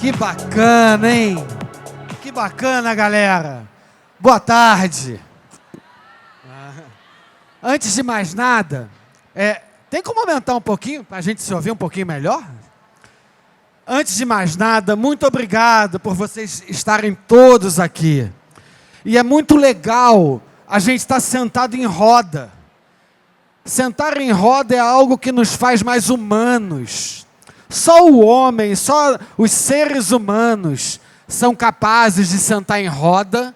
Que bacana, hein? Que bacana, galera. Boa tarde. Antes de mais nada, tem como aumentar um pouquinho para a gente se ouvir um pouquinho melhor? Antes de mais nada, muito obrigado por vocês estarem todos aqui. E é muito legal a gente estar sentado em roda. Sentar em roda é algo que nos faz mais humanos. Só o homem, só os seres humanos são capazes de sentar em roda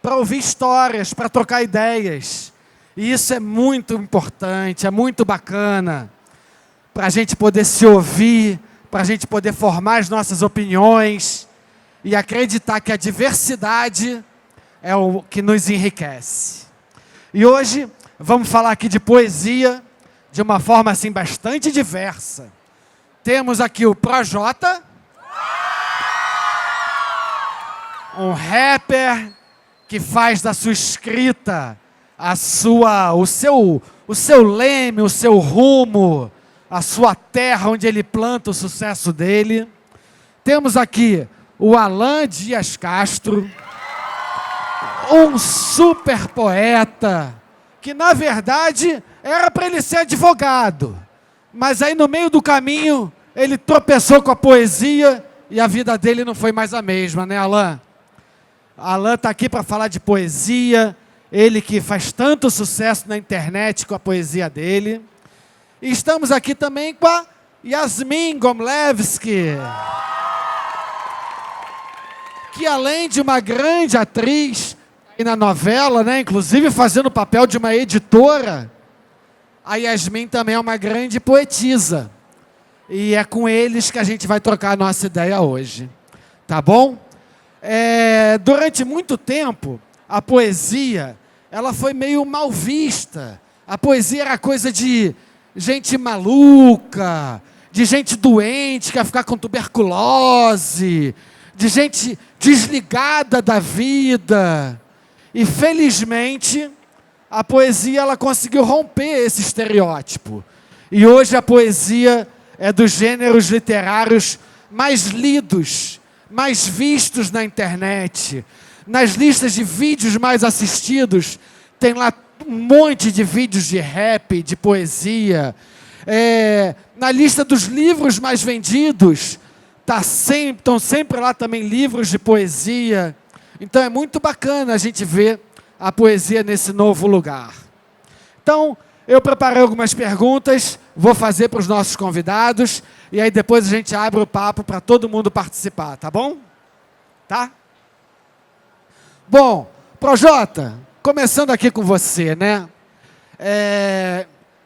para ouvir histórias, para trocar ideias. E isso é muito importante, é muito bacana, para a gente poder se ouvir, para a gente poder formar as nossas opiniões e acreditar que a diversidade é o que nos enriquece. E hoje vamos falar aqui de poesia de uma forma assim bastante diversa. Temos aqui o Projota, um rapper que faz da sua escrita o seu leme, o seu rumo, a sua terra onde ele planta o sucesso dele. Temos aqui o Alan Dias Castro, um super poeta, que na verdade era para ele ser advogado, mas aí no meio do caminho ele tropeçou com a poesia e a vida dele não foi mais a mesma, né, Alan? Alan está aqui para falar de poesia, ele que faz tanto sucesso na internet com a poesia dele. E estamos aqui também com a Yasmin Gomlewski, que além de uma grande atriz e na novela, né, inclusive fazendo o papel de uma editora, a Yasmin também é uma grande poetisa. E é com eles que a gente vai trocar a nossa ideia hoje. Tá bom? Durante muito tempo, a poesia ela foi meio mal vista. A poesia era coisa de gente maluca, de gente doente que ia ficar com tuberculose, de gente desligada da vida. E felizmente a poesia ela conseguiu romper esse estereótipo. E hoje a poesia é dos gêneros literários mais lidos, mais vistos na internet. Nas listas de vídeos mais assistidos, tem lá um monte de vídeos de rap, de poesia. Na lista dos livros mais vendidos, estão sempre lá também livros de poesia. Então é muito bacana a gente ver a poesia nesse novo lugar. Então, eu preparei algumas perguntas, vou fazer para os nossos convidados, e aí depois a gente abre o papo para todo mundo participar, tá bom? Tá? Bom, Projota, começando aqui com você, né?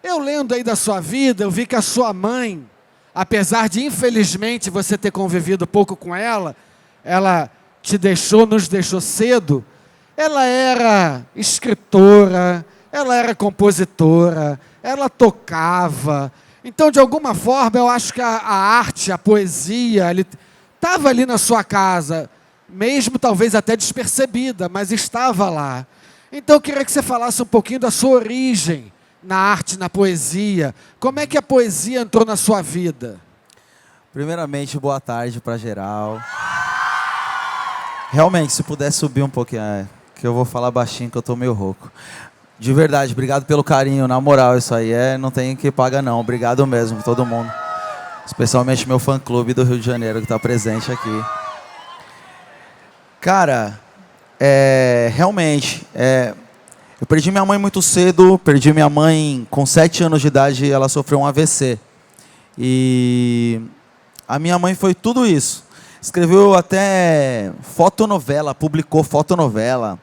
Eu lendo aí da sua vida, eu vi que a sua mãe, apesar de infelizmente você ter convivido pouco com ela nos deixou cedo, ela era escritora, ela era compositora, ela tocava. Então, de alguma forma, eu acho que a arte, a poesia, estava ali na sua casa, mesmo talvez até despercebida, mas estava lá. Então eu queria que você falasse um pouquinho da sua origem na arte, na poesia. Como é que a poesia entrou na sua vida? Primeiramente, boa tarde para geral. Realmente, se puder subir um pouquinho, que eu vou falar baixinho, que eu tô meio rouco. De verdade, obrigado pelo carinho, na moral, isso aí não tem que pagar não. Obrigado mesmo, todo mundo. Especialmente meu fã-clube do Rio de Janeiro, que está presente aqui. Cara, realmente, eu perdi minha mãe muito cedo, perdi minha mãe com 7 anos de idade, ela sofreu um AVC. E a minha mãe foi tudo isso. Escreveu até fotonovela, publicou fotonovela,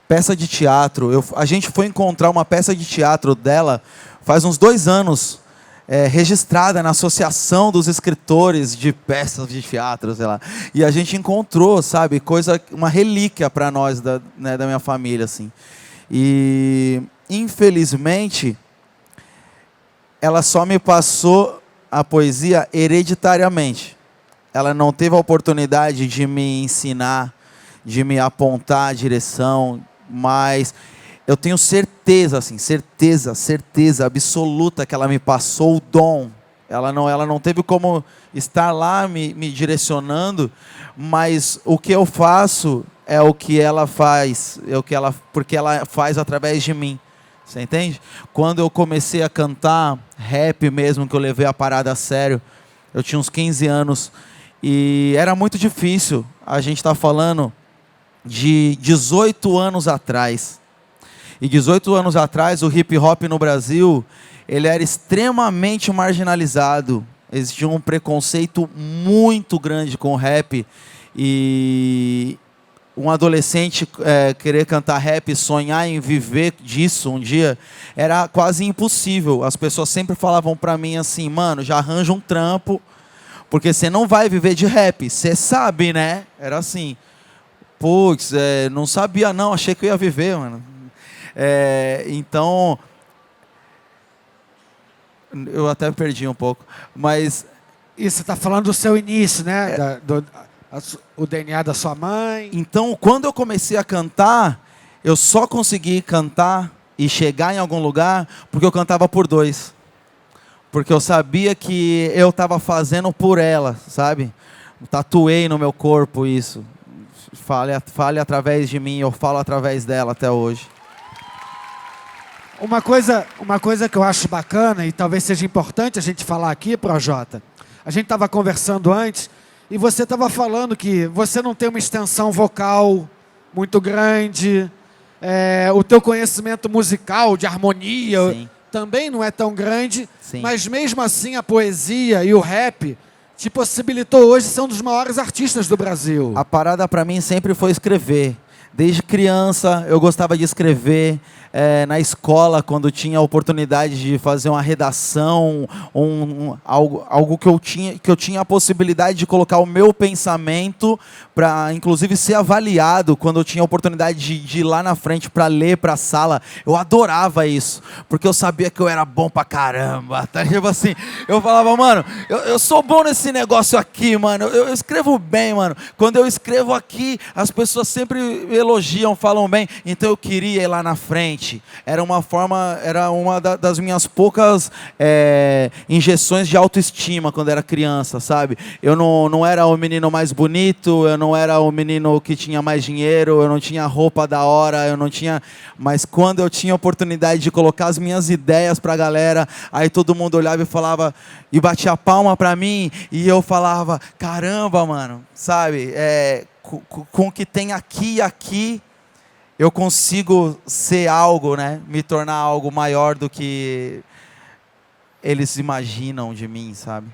peça de teatro. A gente foi encontrar uma peça de teatro dela faz uns 2 anos, registrada na Associação dos Escritores de Peças de Teatro, sei lá. E a gente encontrou, sabe, uma relíquia para nós da minha família, assim. E, infelizmente, ela só me passou a poesia hereditariamente. Ela não teve a oportunidade de me ensinar, de me apontar a direção, mas eu tenho certeza, assim, certeza absoluta que ela me passou o dom Ela não teve como estar lá me direcionando, mas o que eu faço é o que ela faz, porque ela faz através de mim. Você entende? Quando eu comecei a cantar rap mesmo, que eu levei a parada a sério, eu tinha uns 15 anos e era muito difícil. A gente está falando de 18 anos atrás. E 18 anos atrás, o hip hop no Brasil, ele era extremamente marginalizado. Existia um preconceito muito grande com o rap. E um adolescente querer cantar rap, sonhar em viver disso um dia, era quase impossível. As pessoas sempre falavam pra mim assim, mano, já arranja um trampo, porque você não vai viver de rap. Você sabe, né? Era assim. Putz, não sabia não, achei que eu ia viver, mano. Então, eu até perdi um pouco, mas... E você está falando do seu início, né? O DNA da sua mãe. Então, quando eu comecei a cantar, eu só consegui cantar e chegar em algum lugar porque eu cantava por dois. Porque eu sabia que eu estava fazendo por ela, sabe? Tatuei no meu corpo isso. Fale através de mim, eu falo através dela até hoje. Uma coisa que eu acho bacana e talvez seja importante a gente falar aqui, Projota. A gente estava conversando antes e você estava falando que você não tem uma extensão vocal muito grande, o teu conhecimento musical, de harmonia, Sim. também não é tão grande, Sim. mas mesmo assim a poesia e o rap te possibilitou hoje ser um dos maiores artistas do Brasil. A parada para mim sempre foi escrever. Desde criança eu gostava de escrever. Na escola, quando tinha a oportunidade de fazer uma redação, algo que eu tinha a possibilidade de colocar o meu pensamento para, inclusive, ser avaliado, quando eu tinha a oportunidade de ir lá na frente para ler para a sala, eu adorava isso, porque eu sabia que eu era bom pra caramba, tá? Tipo assim, eu falava, mano, eu sou bom nesse negócio aqui, mano, eu escrevo bem, mano, quando eu escrevo aqui, as pessoas sempre elogiam, falam bem, então eu queria ir lá na frente. Era uma das minhas poucas injeções de autoestima quando era criança, sabe? Eu não era o menino mais bonito, eu não era o menino que tinha mais dinheiro, eu não tinha roupa da hora, eu não tinha... Mas quando eu tinha a oportunidade de colocar as minhas ideias pra galera, aí todo mundo olhava e falava, e batia a palma pra mim, e eu falava, caramba, mano, sabe? Com o que tem aqui e aqui, eu consigo ser algo, né? Me tornar algo maior do que eles imaginam de mim, sabe?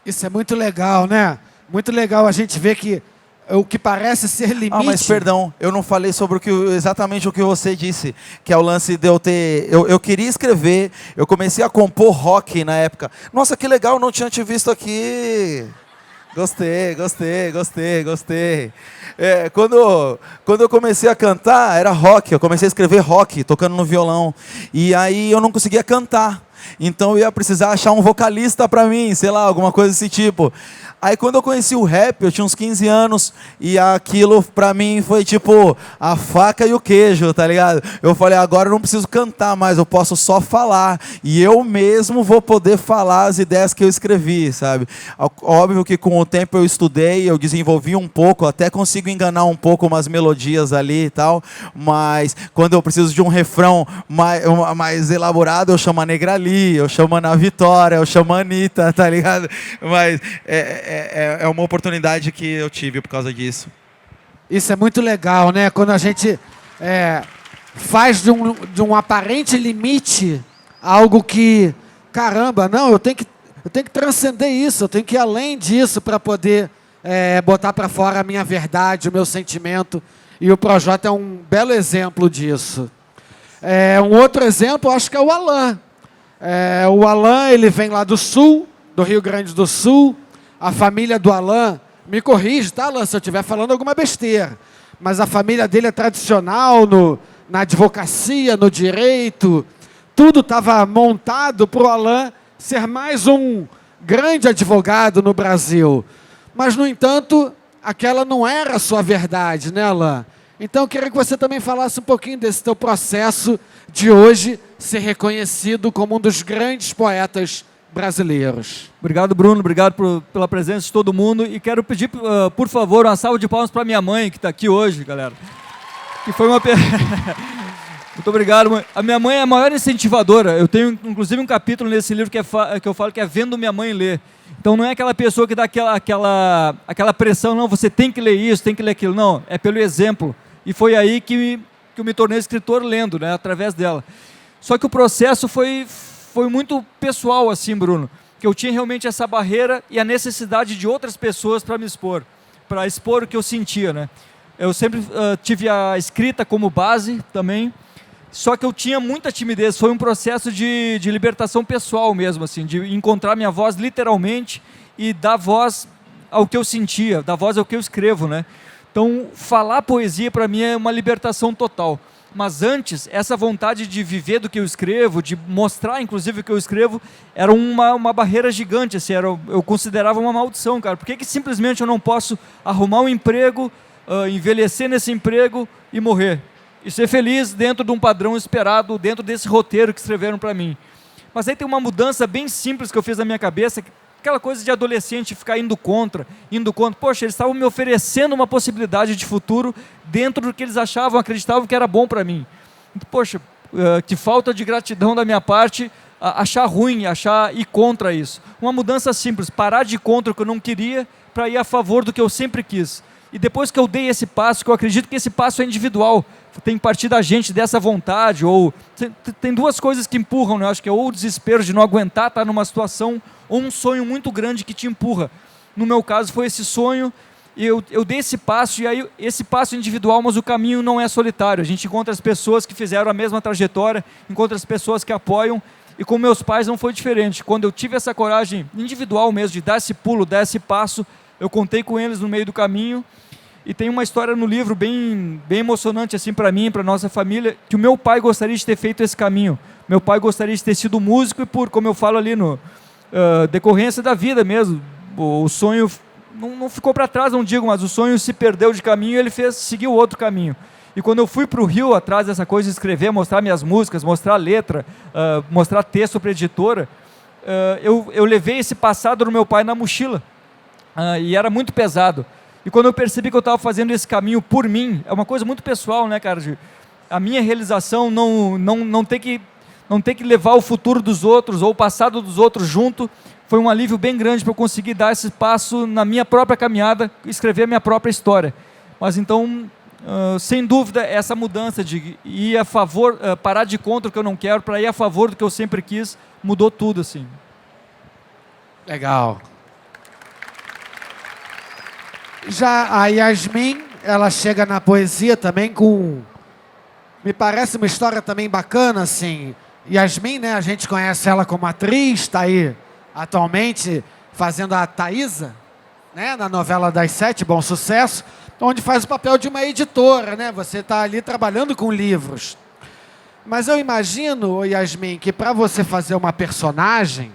Isso é muito legal, né? Muito legal a gente ver que o que parece ser limite... Mas perdão, eu não falei sobre exatamente o que você disse, que é o lance de eu ter... Eu queria escrever, eu comecei a compor rock na época. Nossa, que legal, não tinha te visto aqui... Gostei. Quando eu comecei a cantar, era rock. Eu comecei a escrever rock, tocando no violão. E aí eu não conseguia cantar. Então eu ia precisar achar um vocalista pra mim, sei lá, alguma coisa desse tipo. Aí quando eu conheci o rap, eu tinha uns 15 anos, e aquilo pra mim foi tipo a faca e o queijo, tá ligado? Eu falei, agora eu não preciso cantar mais, eu posso só falar. E eu mesmo vou poder falar as ideias que eu escrevi, sabe? Óbvio que com o tempo eu estudei, eu desenvolvi um pouco, até consigo enganar um pouco umas melodias ali e tal, mas quando eu preciso de um refrão mais elaborado, eu chamo a Negra Lee, eu chamo a Ana Vitória, eu chamo a Anitta, tá ligado? Mas é uma oportunidade que eu tive por causa disso. Isso é muito legal, né? Quando a gente faz de um aparente limite algo que, caramba, não, eu tenho que transcender isso, eu tenho que ir além disso para poder botar para fora a minha verdade, o meu sentimento. E o Projota é um belo exemplo disso. Um outro exemplo, eu acho que é o Alan. O Alan, ele vem lá do sul, do Rio Grande do Sul. A família do Alan, me corrige, tá, Alan, se eu estiver falando alguma besteira, mas a família dele é tradicional na advocacia, no direito, tudo estava montado para o Alan ser mais um grande advogado no Brasil. Mas, no entanto, aquela não era a sua verdade, né, Alan? Então, eu queria que você também falasse um pouquinho desse teu processo de hoje ser reconhecido como um dos grandes poetas brasileiros. Obrigado, Bruno. Obrigado pela presença de todo mundo. E quero pedir, por favor, uma salva de palmas para minha mãe, que está aqui hoje, galera. Que foi uma... Muito obrigado, mãe. A minha mãe é a maior incentivadora. Eu tenho, inclusive, um capítulo nesse livro que eu falo que é vendo minha mãe ler. Então, não é aquela pessoa que dá aquela pressão, não, você tem que ler isso, tem que ler aquilo. Não, é pelo exemplo. E foi aí que eu me tornei escritor lendo, né, através dela. Só que o processo foi muito pessoal, assim, Bruno. Que eu tinha realmente essa barreira e a necessidade de outras pessoas para me expor. Para expor o que eu sentia, né. Eu sempre tive a escrita como base também. Só que eu tinha muita timidez, foi um processo de libertação pessoal mesmo, assim, de encontrar minha voz literalmente e dar voz ao que eu sentia, dar voz ao que eu escrevo, né? Então, falar poesia para mim é uma libertação total. Mas antes, essa vontade de viver do que eu escrevo, de mostrar inclusive o que eu escrevo, era uma barreira gigante, assim, eu considerava uma maldição, cara. Por que simplesmente eu não posso arrumar um emprego, envelhecer nesse emprego e morrer? E ser feliz dentro de um padrão esperado, dentro desse roteiro que escreveram para mim. Mas aí tem uma mudança bem simples que eu fiz na minha cabeça, aquela coisa de adolescente ficar indo contra. Poxa, eles estavam me oferecendo uma possibilidade de futuro dentro do que eles acreditavam que era bom para mim. Poxa, que falta de gratidão da minha parte, achar ruim, ir contra isso. Uma mudança simples, parar de ir contra o que eu não queria para ir a favor do que eu sempre quis. E depois que eu dei esse passo, que eu acredito que esse passo é individual, tem que partir da gente dessa vontade, ou tem duas coisas que empurram, né? Eu acho que é ou o desespero de não aguentar estar numa situação, ou um sonho muito grande que te empurra. No meu caso foi esse sonho, e eu dei esse passo, e aí esse passo é individual, mas o caminho não é solitário. A gente encontra as pessoas que fizeram a mesma trajetória, encontra as pessoas que apoiam, e com meus pais não foi diferente. Quando eu tive essa coragem individual mesmo, de dar esse pulo, dar esse passo, eu contei com eles no meio do caminho. E tem uma história no livro bem emocionante assim para mim, para nossa família, que o meu pai gostaria de ter feito esse caminho. Meu pai gostaria de ter sido músico e como eu falo ali, no decorrência da vida mesmo, o sonho não ficou para trás, não digo, mas o sonho se perdeu de caminho e ele seguiu outro caminho. E quando eu fui para o Rio, atrás dessa coisa de escrever, mostrar minhas músicas, mostrar letra, mostrar texto para a editora, eu levei esse passado do meu pai na mochila. E era muito pesado. E quando eu percebi que eu estava fazendo esse caminho por mim, é uma coisa muito pessoal, né, cara? A minha realização não ter que levar o futuro dos outros ou o passado dos outros junto, foi um alívio bem grande para eu conseguir dar esse passo na minha própria caminhada, escrever a minha própria história. Mas então, sem dúvida, essa mudança de ir a favor, parar de ir contra o que eu não quero, para ir a favor do que eu sempre quis, mudou tudo, assim. Legal. Já a Yasmin, ela chega na poesia também me parece uma história também bacana, assim. Yasmin, né, a gente conhece ela como atriz, está aí atualmente fazendo a Thaísa, né, na novela das 7, Bom Sucesso, onde faz o papel de uma editora, né, você está ali trabalhando com livros. Mas eu imagino, Yasmin, que para você fazer uma personagem,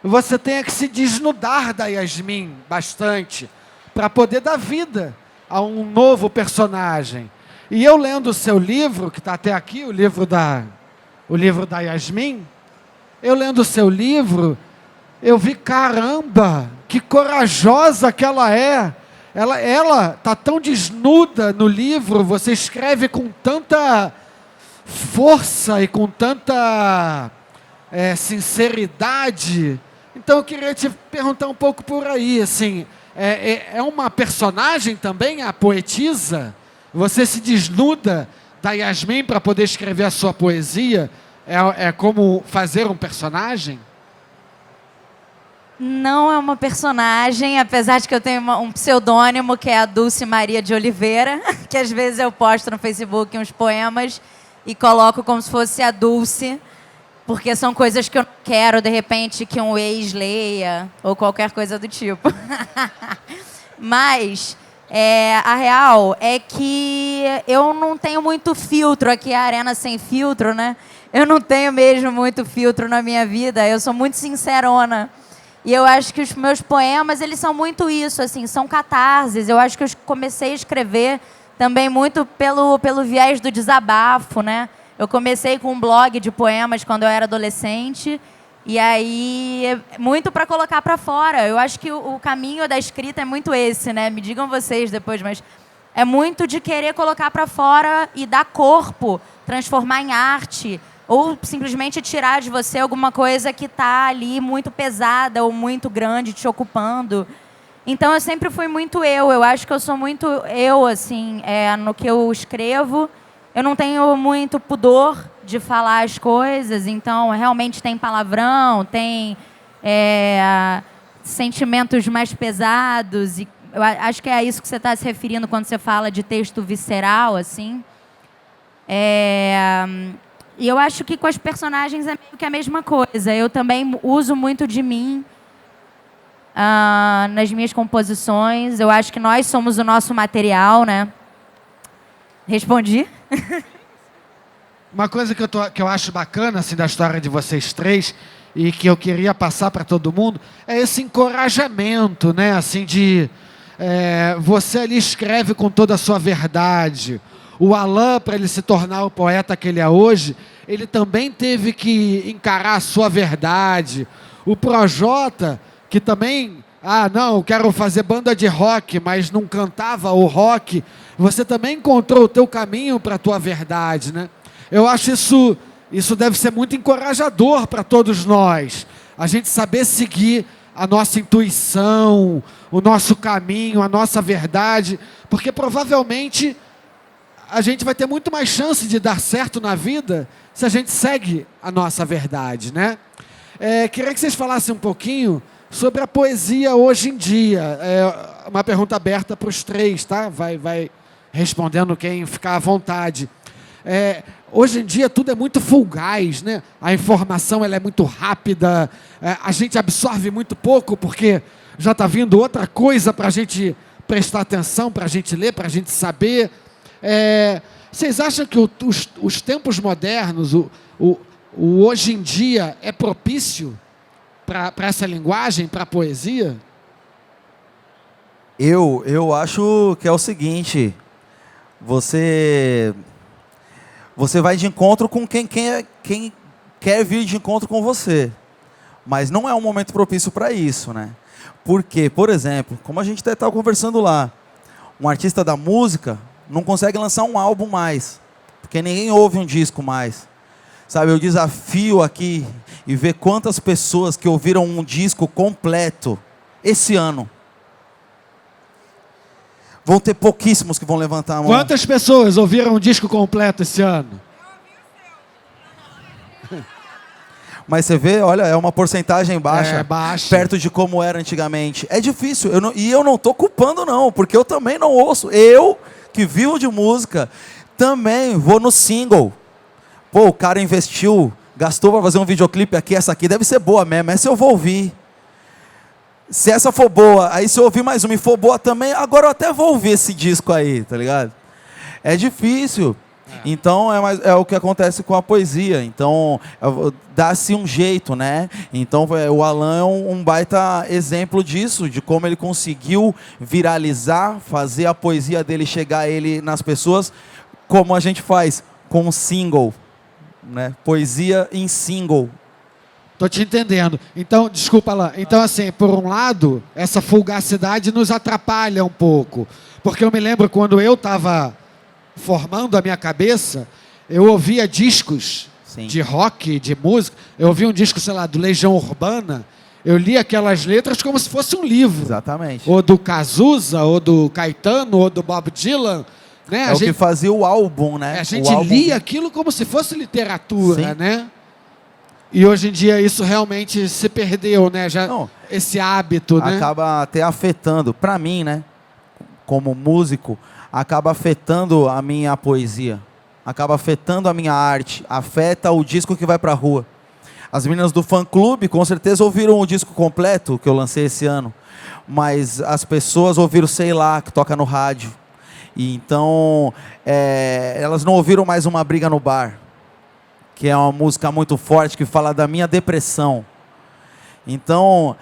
você tenha que se desnudar da Yasmin bastante, para poder dar vida a um novo personagem. E eu lendo o seu livro, que está até aqui, o livro da Yasmin, eu lendo o seu livro, eu vi, caramba, que corajosa que ela é. Ela está tão desnuda no livro, você escreve com tanta força e com tanta sinceridade. Então eu queria te perguntar um pouco por aí, assim, é uma personagem também, a poetisa? Você se desnuda da Yasmin para poder escrever a sua poesia? É como fazer um personagem? Não é uma personagem, apesar de que eu tenho um pseudônimo, que é a Dulce Maria de Oliveira, que às vezes eu posto no Facebook uns poemas e coloco como se fosse a Dulce, porque são coisas que eu não quero, de repente, que um ex leia, ou qualquer coisa do tipo. Mas a real é que eu não tenho muito filtro, aqui é a Arena Sem Filtro, né? Eu não tenho mesmo muito filtro na minha vida, eu sou muito sincerona. E eu acho que os meus poemas, eles são muito isso, assim, são catarses. Eu acho que eu comecei a escrever também muito pelo viés do desabafo, né? Eu comecei com um blog de poemas quando eu era adolescente E aí, muito para colocar para fora. Eu acho que o caminho da escrita é muito esse, né? Me digam vocês depois, mas é muito de querer colocar para fora e dar corpo, transformar em arte, ou simplesmente tirar de você alguma coisa que está ali muito pesada ou muito grande te ocupando. Então eu sempre fui muito eu. Eu acho que eu sou muito eu, assim, no que eu escrevo. Eu não tenho muito pudor de falar as coisas, então realmente tem palavrão, tem sentimentos mais pesados. E eu acho que é a isso que você está se referindo quando você fala de texto visceral, assim. E eu acho que com as personagens é meio que a mesma coisa. Eu também uso muito de mim nas minhas composições. Eu acho que nós somos o nosso material, né? Respondi? Uma coisa que eu acho bacana assim, da história de vocês três e que eu queria passar para todo mundo é esse encorajamento, né? Assim, você ali escreve com toda a sua verdade. O Alan, para ele se tornar o poeta que ele é hoje, ele também teve que encarar a sua verdade. O Projota, que também, não, eu quero fazer banda de rock, mas não cantava o rock, você também encontrou o teu caminho para a tua verdade, né? Eu acho isso deve ser muito encorajador para todos nós. A gente saber seguir a nossa intuição, o nosso caminho, a nossa verdade, porque provavelmente a gente vai ter muito mais chance de dar certo na vida se a gente segue a nossa verdade, né? Queria que vocês falassem um pouquinho sobre a poesia hoje em dia. Uma pergunta aberta para os três, tá? Vai respondendo quem ficar à vontade. Hoje em dia tudo é muito fugaz, né? A informação ela é muito rápida, a gente absorve muito pouco porque já está vindo outra coisa para a gente prestar atenção, para a gente ler, para a gente saber. Vocês acham que os tempos modernos, o hoje em dia é propício para essa linguagem, para a poesia? Eu acho que é o seguinte, você vai de encontro com quem quer vir de encontro com você, mas não é um momento propício para isso, né? Porque, por exemplo, como a gente até estava conversando lá, um artista da música não consegue lançar um álbum mais, porque ninguém ouve um disco mais. Sabe, eu desafio aqui e ver quantas pessoas que ouviram um disco completo esse ano. Vão ter pouquíssimos que vão levantar a mão. Quantas pessoas ouviram um disco completo esse ano? Mas você vê, olha, é uma porcentagem baixa, baixa, perto de como era antigamente. É difícil, eu não estou culpando não, porque eu também não ouço. Eu, que vivo de música, também vou no single. Pô, o cara investiu, gastou para fazer um videoclipe aqui, essa aqui deve ser boa mesmo, essa eu vou ouvir. Se essa for boa, aí se eu ouvir mais uma e for boa também, agora eu até vou ouvir esse disco aí, tá ligado? É difícil. Então é o que acontece com a poesia. Então dá-se um jeito, né? Então o Alan é um baita exemplo disso, de como ele conseguiu viralizar, fazer a poesia dele chegar a ele nas pessoas, como a gente faz com um single, né? Poesia em single. Tô te entendendo. Então, desculpa lá. Então, assim, por um lado, essa fugacidade nos atrapalha um pouco. Porque eu me lembro quando eu estava formando a minha cabeça, eu ouvia discos de rock, de música. Eu ouvia um disco, sei lá, do Legião Urbana. Eu li aquelas letras como se fosse um livro. Exatamente. Ou do Cazuza, ou do Caetano, ou do Bob Dylan. Né? O que fazia o álbum, né? A gente lia aquilo como se fosse literatura, né? E hoje em dia isso realmente se perdeu, né? Esse hábito, né? Acaba até afetando, para mim, né? Como músico, acaba afetando a minha poesia, acaba afetando a minha arte, afeta o disco que vai pra rua. As meninas do fã-clube com certeza ouviram o disco completo que eu lancei esse ano, mas as pessoas ouviram Sei Lá, que toca no rádio. E então, elas não ouviram mais Uma Briga no Bar, que é uma música muito forte, que fala da minha depressão. Então,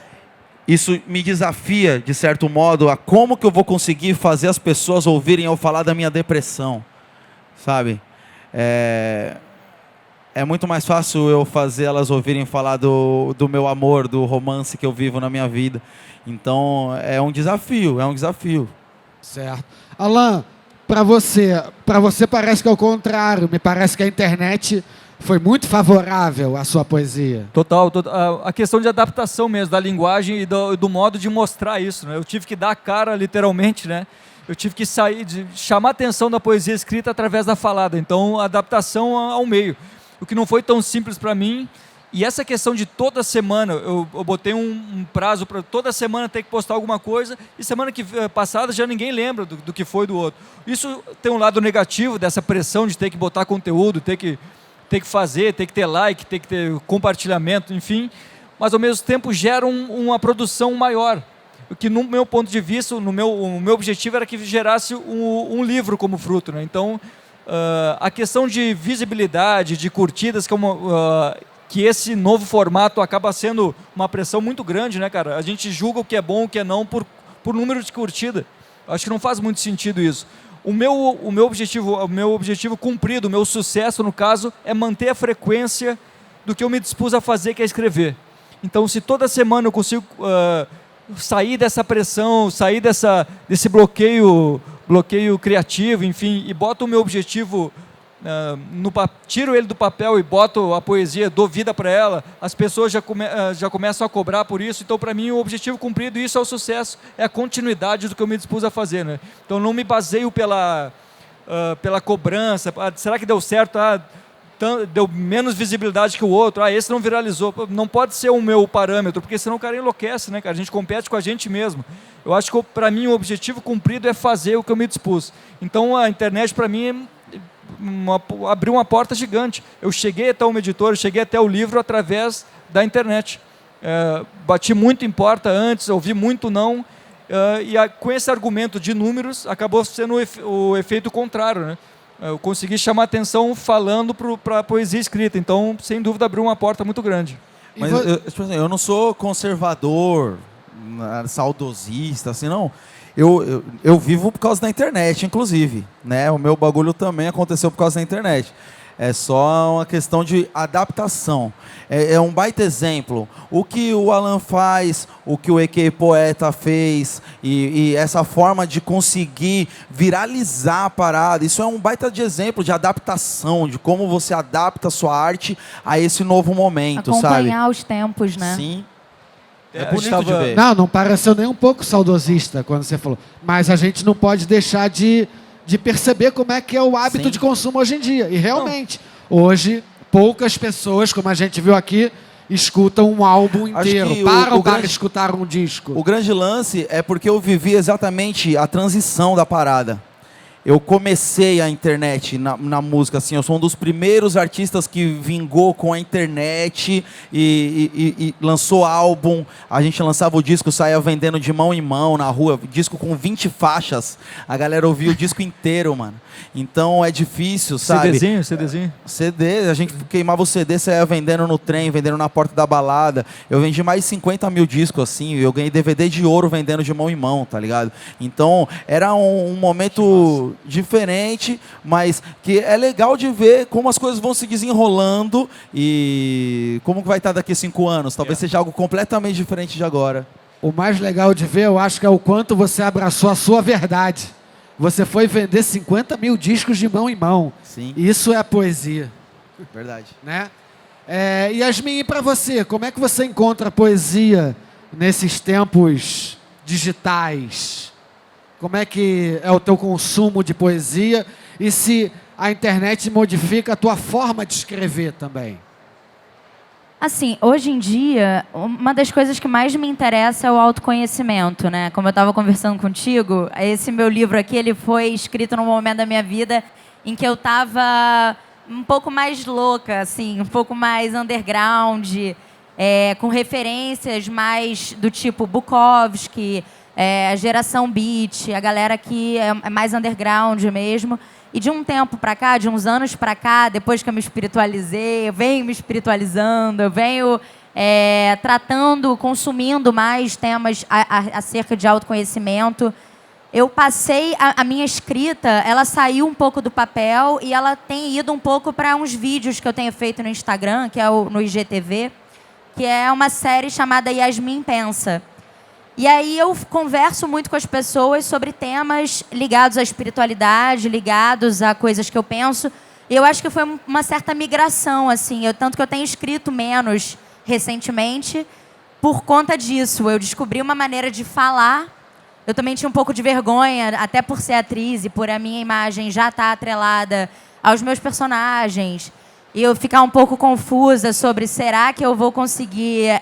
isso me desafia, de certo modo, a como que eu vou conseguir fazer as pessoas ouvirem eu falar da minha depressão, sabe? é muito mais fácil eu fazer elas ouvirem falar do meu amor, do romance que eu vivo na minha vida. Então, é um desafio, é um desafio. Certo. Alan, para você parece que é o contrário. Me parece que a internet foi muito favorável à sua poesia. Total. A questão de adaptação mesmo, da linguagem e do modo de mostrar isso, né? Eu tive que dar a cara, literalmente, né? Eu tive que chamar a atenção da poesia escrita através da falada. Então, a adaptação ao meio. O que não foi tão simples para mim. E essa questão de toda semana, eu botei um prazo para toda semana ter que postar alguma coisa, e semana passada já ninguém lembra do que foi do outro. Isso tem um lado negativo dessa pressão de ter que botar conteúdo, ter que fazer, ter que ter like, ter que ter compartilhamento, enfim. Mas ao mesmo tempo gera uma produção maior. O que, no meu ponto de vista, o meu objetivo era que gerasse um livro como fruto, né? Então, a questão de visibilidade, de curtidas, que esse novo formato acaba sendo uma pressão muito grande, né, cara? A gente julga o que é bom, o que é não, por número de curtida. Acho que não faz muito sentido isso. O meu objetivo cumprido, o meu sucesso, no caso, é manter a frequência do que eu me dispus a fazer, que é escrever. Então, se toda semana eu consigo sair dessa pressão, sair desse bloqueio criativo, enfim, e boto o meu objetivo, tiro ele do papel e boto a poesia, dou vida para ela, as pessoas já começam a cobrar por isso. Então, para mim, o objetivo cumprido, isso é o sucesso, é a continuidade do que eu me dispus a fazer, né? Então, não me baseio pela cobrança. Será que deu certo? Deu menos visibilidade que o outro. Esse não viralizou. Não pode ser o meu parâmetro, porque senão o cara enlouquece, né, cara? A gente compete com a gente mesmo. Eu acho que, para mim, o objetivo cumprido é fazer o que eu me dispus. Então, a internet, para mim, abriu uma porta gigante. Eu cheguei até uma editora, cheguei até o livro através da internet. Bati muito em porta antes, ouvi muito não, e com esse argumento de números, acabou sendo o efeito contrário, né? Eu consegui chamar atenção falando para a poesia escrita. Então, sem dúvida, abriu uma porta muito grande. Mas eu não sou conservador, saudosista, assim, não. Eu vivo por causa da internet, inclusive, né? O meu bagulho também aconteceu por causa da internet. É só uma questão de adaptação. É um baita exemplo. O que o Alan faz, o que o EQ Poeta fez, e essa forma de conseguir viralizar a parada, isso é um baita de exemplo de adaptação, de como você adapta a sua arte a esse novo momento, acompanhar os tempos, né? Sim. É bonito de ver. Não pareceu nem um pouco saudosista quando você falou. Mas a gente não pode deixar de perceber como é que é o hábito de consumo hoje em dia. E realmente, hoje, poucas pessoas, como a gente viu aqui, escutam um álbum inteiro. Para escutar um disco. O grande lance é porque eu vivi exatamente a transição da parada. Eu comecei a internet na música, assim, eu sou um dos primeiros artistas que vingou com a internet e lançou álbum. A gente lançava o disco, saía vendendo de mão em mão na rua, disco com 20 faixas. A galera ouvia o disco inteiro, mano. Então é difícil, sabe? CDzinho? CD, a gente queimava o CD, saía vendendo no trem, vendendo na porta da balada. Eu vendi mais de 50 mil discos, assim, eu ganhei DVD de ouro vendendo de mão em mão, tá ligado? Então era um momento diferente, mas que é legal de ver como as coisas vão se desenrolando e como vai estar daqui a 5 anos. Talvez seja algo completamente diferente de agora. O mais legal de ver, eu acho que é o quanto você abraçou a sua verdade. Você foi vender 50 mil discos de mão em mão. Sim. Isso é a poesia. Verdade. Né? Yasmin, e para você, como é que você encontra a poesia nesses tempos digitais? Como é que é o teu consumo de poesia? E se a internet modifica a tua forma de escrever também? Assim, hoje em dia, uma das coisas que mais me interessa é o autoconhecimento, né? Como eu estava conversando contigo, esse meu livro aqui, ele foi escrito num momento da minha vida em que eu estava um pouco mais louca, assim, um pouco mais underground, com referências mais do tipo Bukowski, a geração beat, a galera que é mais underground mesmo. E de um tempo para cá, de uns anos para cá, depois que eu me espiritualizei, eu venho me espiritualizando, eu venho consumindo mais temas acerca de autoconhecimento. eu passei a minha escrita, ela saiu um pouco do papel e ela tem ido um pouco para uns vídeos que eu tenho feito no Instagram, que é no IGTV, que é uma série chamada Yasmin Pensa. E aí eu converso muito com as pessoas sobre temas ligados à espiritualidade, ligados a coisas que eu penso. E eu acho que foi uma certa migração, assim, tanto que eu tenho escrito menos recentemente por conta disso. Eu descobri uma maneira de falar. Eu também tinha um pouco de vergonha, até por ser atriz e por a minha imagem já estar atrelada aos meus personagens. E eu ficar um pouco confusa sobre será que eu vou conseguir...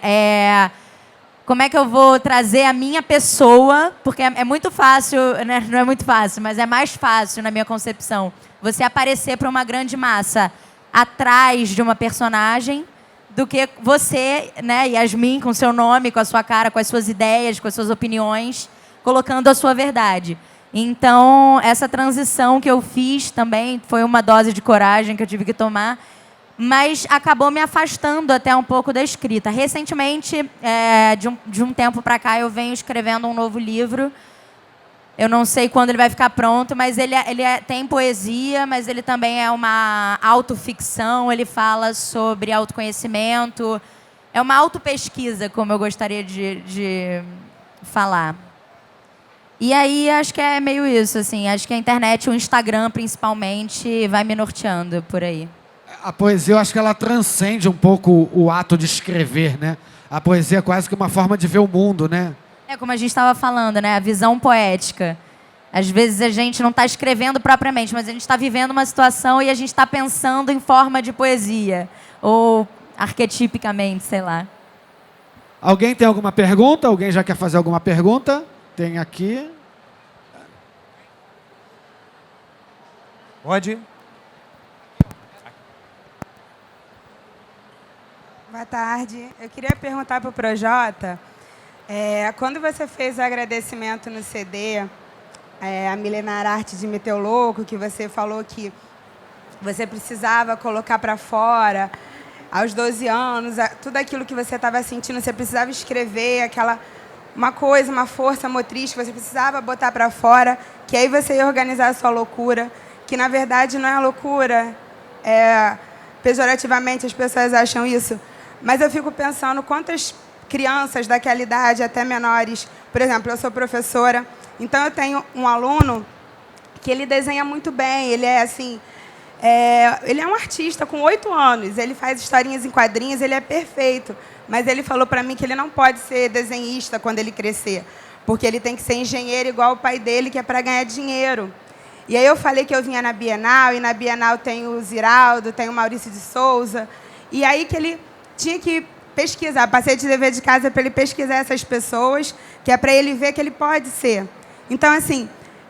como é que eu vou trazer a minha pessoa? Porque é muito fácil, né? Não é muito fácil, mas é mais fácil, na minha concepção, você aparecer para uma grande massa atrás de uma personagem do que você, né, Yasmin, com seu nome, com a sua cara, com as suas ideias, com as suas opiniões, colocando a sua verdade. Então, essa transição que eu fiz também foi uma dose de coragem que eu tive que tomar, mas acabou me afastando até um pouco da escrita. Recentemente, de um tempo para cá, eu venho escrevendo um novo livro. Eu não sei quando ele vai ficar pronto, mas tem poesia, mas ele também é uma autoficção, ele fala sobre autoconhecimento. É uma autopesquisa, como eu gostaria de falar. E aí, acho que é meio isso, assim. Acho que a internet, o Instagram, principalmente, vai me norteando por aí. A poesia, eu acho que ela transcende um pouco o ato de escrever, né? A poesia é quase que uma forma de ver o mundo, né? É como a gente estava falando, né? A visão poética. Às vezes a gente não está escrevendo propriamente, mas a gente está vivendo uma situação e a gente está pensando em forma de poesia. Ou arquetipicamente, sei lá. Alguém tem alguma pergunta? Alguém já quer fazer alguma pergunta? Tem aqui. Pode? Boa tarde. Eu queria perguntar para o Projota, quando você fez o agradecimento no CD, a Milenar Arte de Meteu Louco, que você falou que você precisava colocar para fora, aos 12 anos, tudo aquilo que você estava sentindo, você precisava escrever, uma coisa, uma força motriz que você precisava botar para fora, que aí você ia organizar a sua loucura, que na verdade não é loucura, pejorativamente as pessoas acham isso, mas eu fico pensando quantas crianças daquela idade, até menores, por exemplo, eu sou professora, então eu tenho um aluno que ele desenha muito bem, ele é assim, ele é um artista com 8 anos, ele faz historinhas em quadrinhos, ele é perfeito, mas ele falou para mim que ele não pode ser desenhista quando ele crescer, porque ele tem que ser engenheiro igual o pai dele, que é para ganhar dinheiro. E aí eu falei que eu vinha na Bienal, e na Bienal tem o Ziraldo, tem o Maurício de Souza, e aí que ele tinha que pesquisar, passei de dever de casa para ele pesquisar essas pessoas, que é para ele ver que ele pode ser. Então, assim,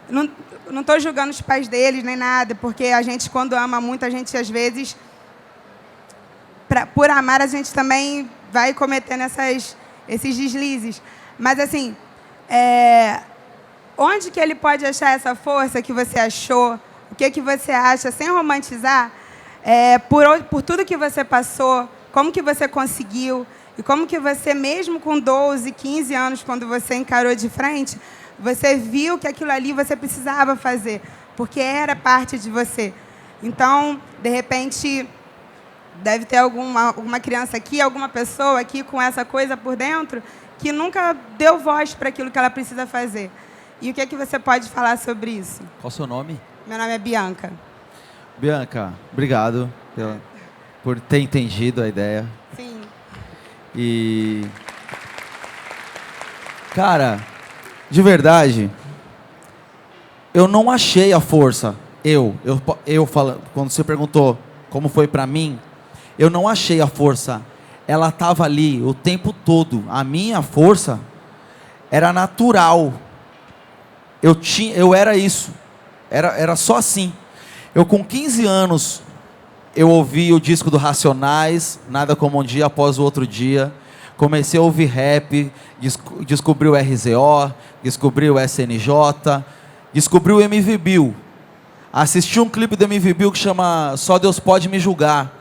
não estou julgando os pais deles, nem nada, porque a gente, quando ama muito, a gente, às vezes, por amar, a gente também vai cometendo esses deslizes. Mas, assim, onde que ele pode achar essa força que você achou? O que você acha, sem romantizar, por tudo que você passou, como que você conseguiu, e como que você, mesmo com 12, 15 anos, quando você encarou de frente, você viu que aquilo ali você precisava fazer, porque era parte de você. Então, de repente, deve ter alguma criança aqui, alguma pessoa aqui com essa coisa por dentro, que nunca deu voz para aquilo que ela precisa fazer. E o que é que você pode falar sobre isso? Qual o seu nome? Meu nome é Bianca. Bianca, obrigado por ter entendido a ideia. Sim. E... Cara, de verdade, eu não achei a força. Eu falando, quando você perguntou como foi pra mim, eu não achei a força. Ela estava ali o tempo todo. A minha força era natural. Eu era isso. Era só assim. Eu com 15 anos, eu ouvi o disco do Racionais, Nada Como Um Dia Após o Outro Dia. Comecei a ouvir rap, descobri o RZO, descobri o SNJ, descobri o MV Bill. Assisti um clipe do MV Bill que chama Só Deus Pode Me Julgar.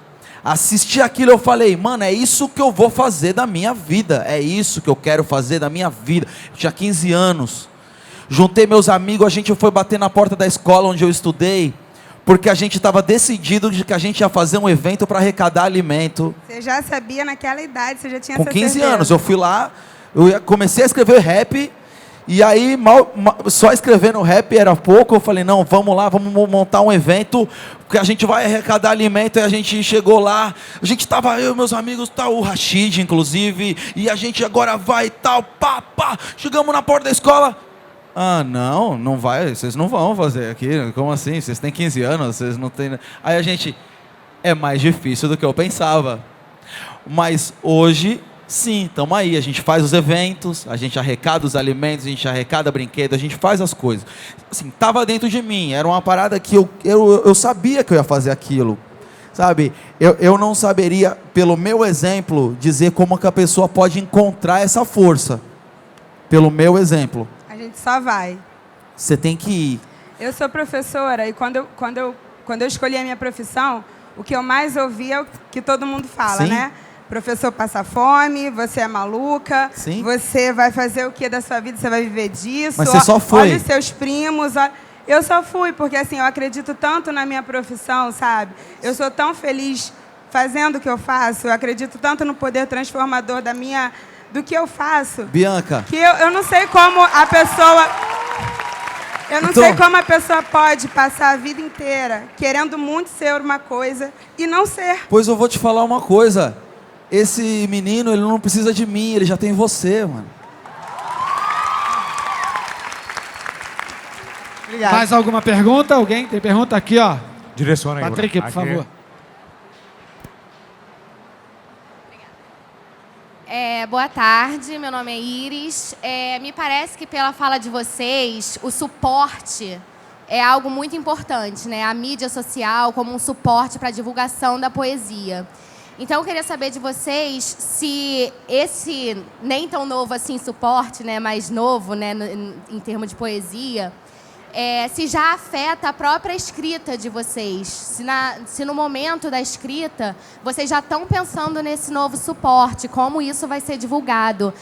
Assisti aquilo e eu falei, mano, é isso que eu vou fazer da minha vida. É isso que eu quero fazer da minha vida. Eu tinha 15 anos. Juntei meus amigos, a gente foi bater na porta da escola onde eu estudei, porque a gente estava decidido de que a gente ia fazer um evento para arrecadar alimento. Você já sabia naquela idade, você já tinha Com essa 15 certeza. anos, eu fui lá, comecei a escrever rap, e aí só escrevendo rap era pouco, eu falei, não, vamos lá, vamos montar um evento, porque a gente vai arrecadar alimento, e a gente chegou lá, a gente estava, eu e meus amigos, tal, o Rashid, inclusive, e a gente agora vai e tal, pá, chegamos na porta da escola, não vai, vocês não vão fazer aqui, como assim, vocês têm 15 anos, vocês não têm... Aí a gente, é mais difícil do que eu pensava, mas hoje... Sim, estamos aí, a gente faz os eventos, a gente arrecada os alimentos, a gente arrecada brinquedos, a gente faz as coisas. Assim, estava dentro de mim, era uma parada que eu sabia que eu ia fazer aquilo, sabe? Eu não saberia, pelo meu exemplo, dizer como que a pessoa pode encontrar essa força. Pelo meu exemplo. A gente só vai. Você tem que ir. Eu sou professora e quando eu escolhi a minha profissão, o que eu mais ouvi é o que todo mundo fala, Sim. né? Professor passa fome, você é maluca, Sim. você vai fazer o que da sua vida, você vai viver disso. Mas você só foi. Olha os seus primos. Eu só fui, porque assim, eu acredito tanto na minha profissão, sabe? Eu sou tão feliz fazendo o que eu faço, eu acredito tanto no poder transformador do que eu faço. Bianca. Que eu não sei como a pessoa... Eu não Então- sei como a pessoa pode passar a vida inteira querendo muito ser uma coisa e não ser. Pois eu vou te falar uma coisa. Esse menino, ele não precisa de mim, ele já tem você, mano. Obrigada. Mais alguma pergunta? Alguém? Tem pergunta aqui, ó. Direciona aí, Patrick, Bruno. por Aqui. favor. Boa tarde, meu nome é Iris. Me parece que pela fala de vocês, o suporte é algo muito importante, né? A mídia social como um suporte para a divulgação da poesia. Então, eu queria saber de vocês se esse nem tão novo assim suporte, né, mais novo, né, em termos de poesia, se já afeta a própria escrita de vocês. Se no momento da escrita vocês já estão pensando nesse novo suporte, como isso vai ser divulgado.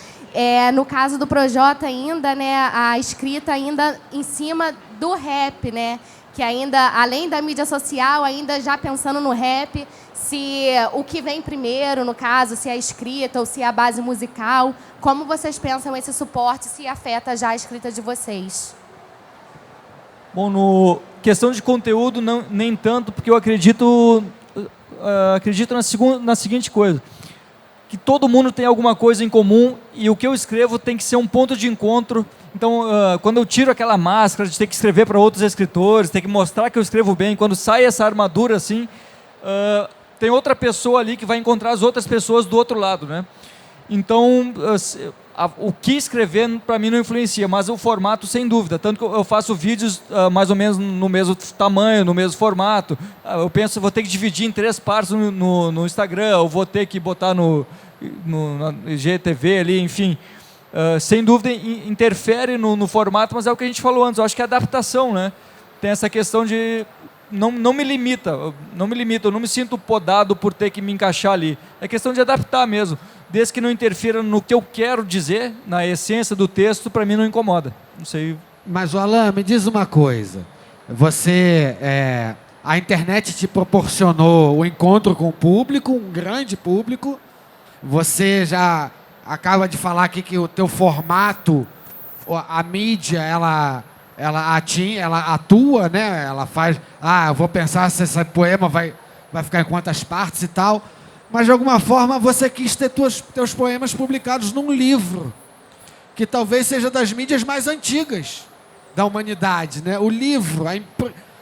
No caso do Projota ainda, né, a escrita ainda em cima do rap, né, que ainda, além da mídia social, ainda já pensando no rap, se o que vem primeiro, no caso, se é a escrita ou se é a base musical, como vocês pensam esse suporte, se afeta já a escrita de vocês? Bom, no questão de conteúdo, não, nem tanto, porque eu acredito na seguinte coisa, que todo mundo tem alguma coisa em comum e o que eu escrevo tem que ser um ponto de encontro. Então, quando eu tiro aquela máscara de ter que escrever para outros escritores, ter que mostrar que eu escrevo bem, quando sai essa armadura assim, tem outra pessoa ali que vai encontrar as outras pessoas do outro lado, né? Então, o que escrever para mim não influencia, mas o formato sem dúvida. Tanto que eu faço vídeos mais ou menos no mesmo tamanho, no mesmo formato. Eu penso, vou ter que dividir em 3 partes no Instagram, eu vou ter que botar no IGTV ali, enfim. Sem dúvida interfere no formato, mas é o que a gente falou antes. Eu acho que é adaptação, né? Tem essa questão de... Não me limita, eu não me sinto podado por ter que me encaixar ali. É questão de adaptar mesmo. Desde que não interfira no que eu quero dizer, na essência do texto, para mim não incomoda. Não sei. Mas, Alan, me diz uma coisa. A internet te proporcionou o encontro com o público, um grande público. Você já acaba de falar aqui que o teu formato, a mídia, ela atua, né? Ela faz... eu vou pensar se esse poema vai ficar em quantas partes e tal. Mas, de alguma forma, você quis ter teus poemas publicados num livro, que talvez seja das mídias mais antigas da humanidade, né? O livro,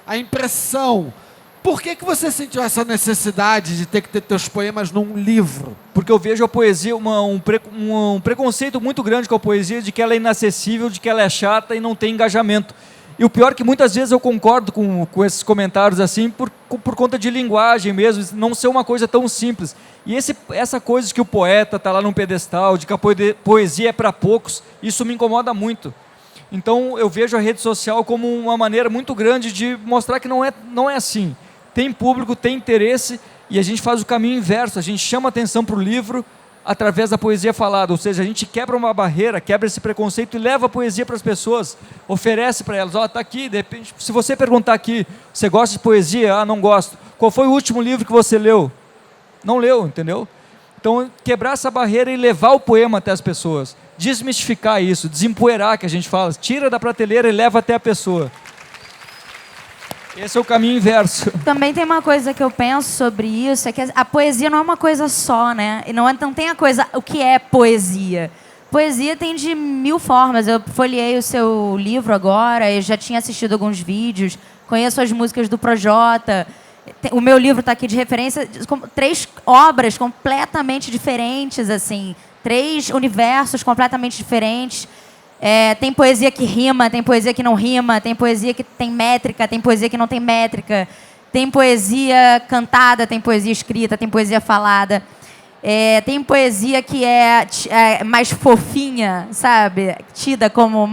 a impressão. Por que você sentiu essa necessidade de ter que ter teus poemas num livro? Porque eu vejo a poesia, um preconceito muito grande com a poesia, de que ela é inacessível, de que ela é chata e não tem engajamento. E o pior é que muitas vezes eu concordo com esses comentários assim, por conta de linguagem mesmo, não ser uma coisa tão simples. E essa coisa de que o poeta está lá num pedestal, de que a poesia é para poucos, isso me incomoda muito. Então eu vejo a rede social como uma maneira muito grande de mostrar que não é assim. Tem público, tem interesse, e a gente faz o caminho inverso, a gente chama atenção para o livro, através da poesia falada, ou seja, a gente quebra uma barreira, quebra esse preconceito e leva a poesia para as pessoas, oferece para elas, ó, tá aqui, de repente, se você perguntar aqui, você gosta de poesia? Ah, não gosto. Qual foi o último livro que você leu? Não leu, entendeu? Então, quebrar essa barreira e levar o poema até as pessoas, desmistificar isso, desempoeirar, que a gente fala, tira da prateleira e leva até a pessoa. Esse é o caminho inverso. Também tem uma coisa que eu penso sobre isso, é que a poesia não é uma coisa só, né? E não tem a coisa, o que é poesia? Poesia tem de 1000 formas. Eu folheei o seu livro agora, eu já tinha assistido alguns vídeos, conheço as músicas do Projota. O meu livro está aqui de referência, 3 obras completamente diferentes, assim, 3 universos completamente diferentes. Tem poesia que rima, tem poesia que não rima, tem poesia que tem métrica, tem poesia que não tem métrica, tem poesia cantada, tem poesia escrita, tem poesia falada. Tem poesia que é mais fofinha, sabe? Tida como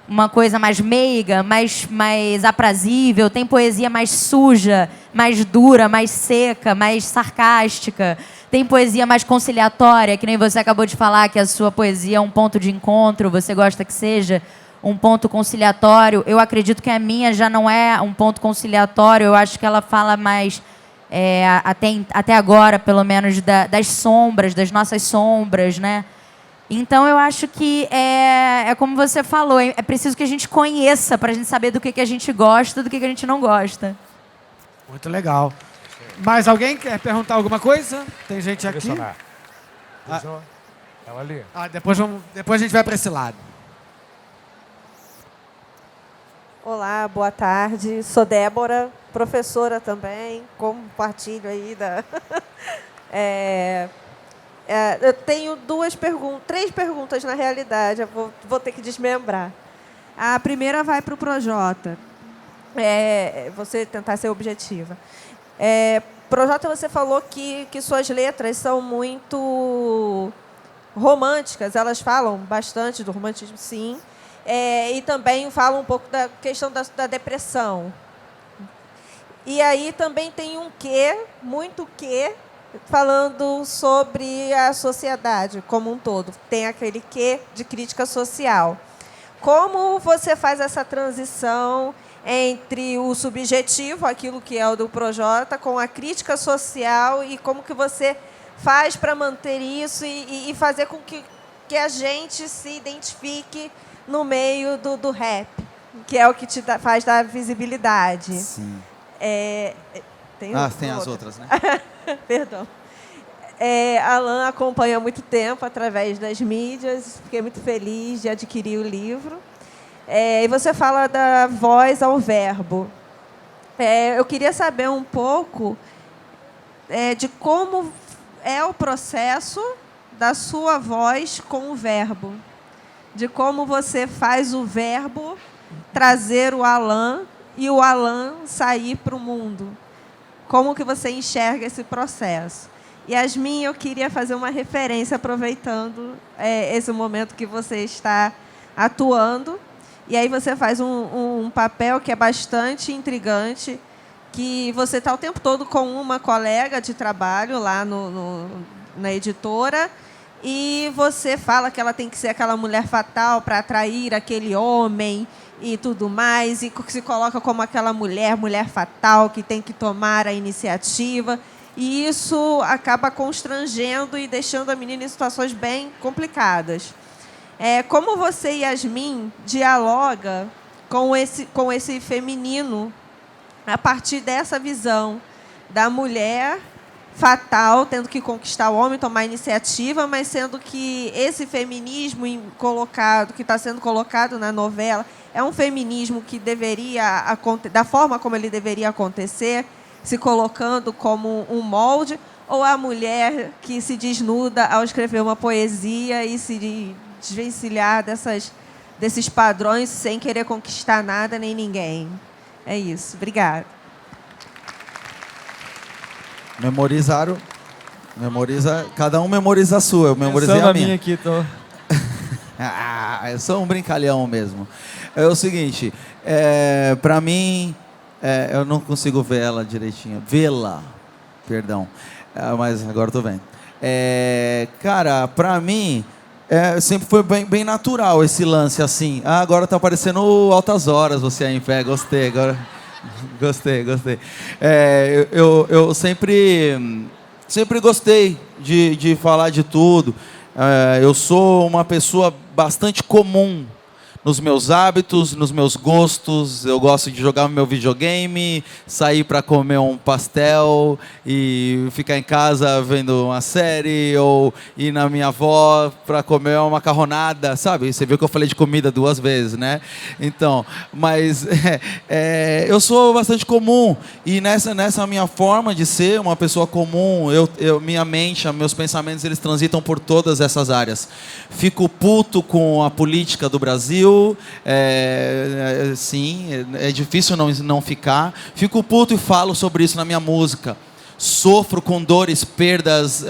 uma coisa mais meiga, mais aprazível. Tem poesia mais suja, mais dura, mais seca, mais sarcástica. Tem poesia mais conciliatória, que nem você acabou de falar, que a sua poesia é um ponto de encontro, você gosta que seja um ponto conciliatório. Eu acredito que a minha já não é um ponto conciliatório, eu acho que ela fala mais, até agora, pelo menos, das sombras, das nossas sombras, né? Então, eu acho que é como você falou, é preciso que a gente conheça para a gente saber do que a gente gosta, do que a gente não gosta. Muito legal. Mais alguém quer perguntar alguma coisa? Tem gente aqui. Ela ali. Depois a gente vai para esse lado. Olá, boa tarde. Sou Débora, professora também, compartilho aí da... eu tenho 3 perguntas na realidade, eu vou ter que desmembrar. A primeira vai para o Projota. Você tentar ser objetiva. Projota, você falou que suas letras são muito românticas, elas falam bastante do romantismo, sim, e também falam um pouco da questão da depressão. E aí também tem um quê, muito quê, falando sobre a sociedade como um todo. Tem aquele quê de crítica social. Como você faz essa transição entre o subjetivo, aquilo que é o do Projota, com a crítica social, e como que você faz para manter isso e fazer com que a gente se identifique no meio do rap, que é o que faz dar visibilidade. Sim. Tem as outras, né? Perdão. Alan acompanha há muito tempo através das mídias, fiquei muito feliz de adquirir o livro. E você fala da voz ao verbo. Eu queria saber um pouco de como é o processo da sua voz com o verbo. De como você faz o verbo trazer o Alan e o Alan sair para o mundo. Como que você enxerga esse processo? Yasmin, eu queria fazer uma referência, aproveitando esse momento que você está atuando. E aí você faz um papel que é bastante intrigante, que você está o tempo todo com uma colega de trabalho lá na editora, e você fala que ela tem que ser aquela mulher fatal para atrair aquele homem e tudo mais, e se coloca como aquela mulher fatal que tem que tomar a iniciativa. E isso acaba constrangendo e deixando a menina em situações bem complicadas. Como você, Yasmin, dialoga com esse feminino a partir dessa visão da mulher fatal, tendo que conquistar o homem, tomar iniciativa, mas sendo que esse feminismo que está sendo colocado na novela é um feminismo que deveria, da forma como ele deveria acontecer, se colocando como um molde, ou a mulher que se desnuda ao escrever uma poesia e se desvencilhar desses padrões sem querer conquistar nada nem ninguém. É isso. Obrigada. Cada um memoriza a sua, eu memorizei a minha. Aqui, tô... Eu sou um brincalhão mesmo. É o seguinte, para mim, eu não consigo ver ela direitinho. Vê-la, perdão. Mas agora estou vendo. Cara, pra mim, sempre foi bem natural esse lance, assim. Ah, agora tá aparecendo Altas Horas, você aí em pé, gostei, agora... Gostei. Eu sempre gostei de falar de tudo. Eu sou uma pessoa bastante comum nos meus hábitos, nos meus gostos. Eu gosto de jogar meu videogame, sair para comer um pastel e ficar em casa vendo uma série, ou ir na minha avó para comer uma macarronada, sabe? Você viu que eu falei de comida 2 vezes, né? Então, mas eu sou bastante comum, e nessa minha forma de ser uma pessoa comum, minha mente, meus pensamentos, eles transitam por todas essas áreas. Fico puto com a política do Brasil. Sim, é difícil não ficar. Fico puto e falo sobre isso na minha música. Sofro com dores, perdas,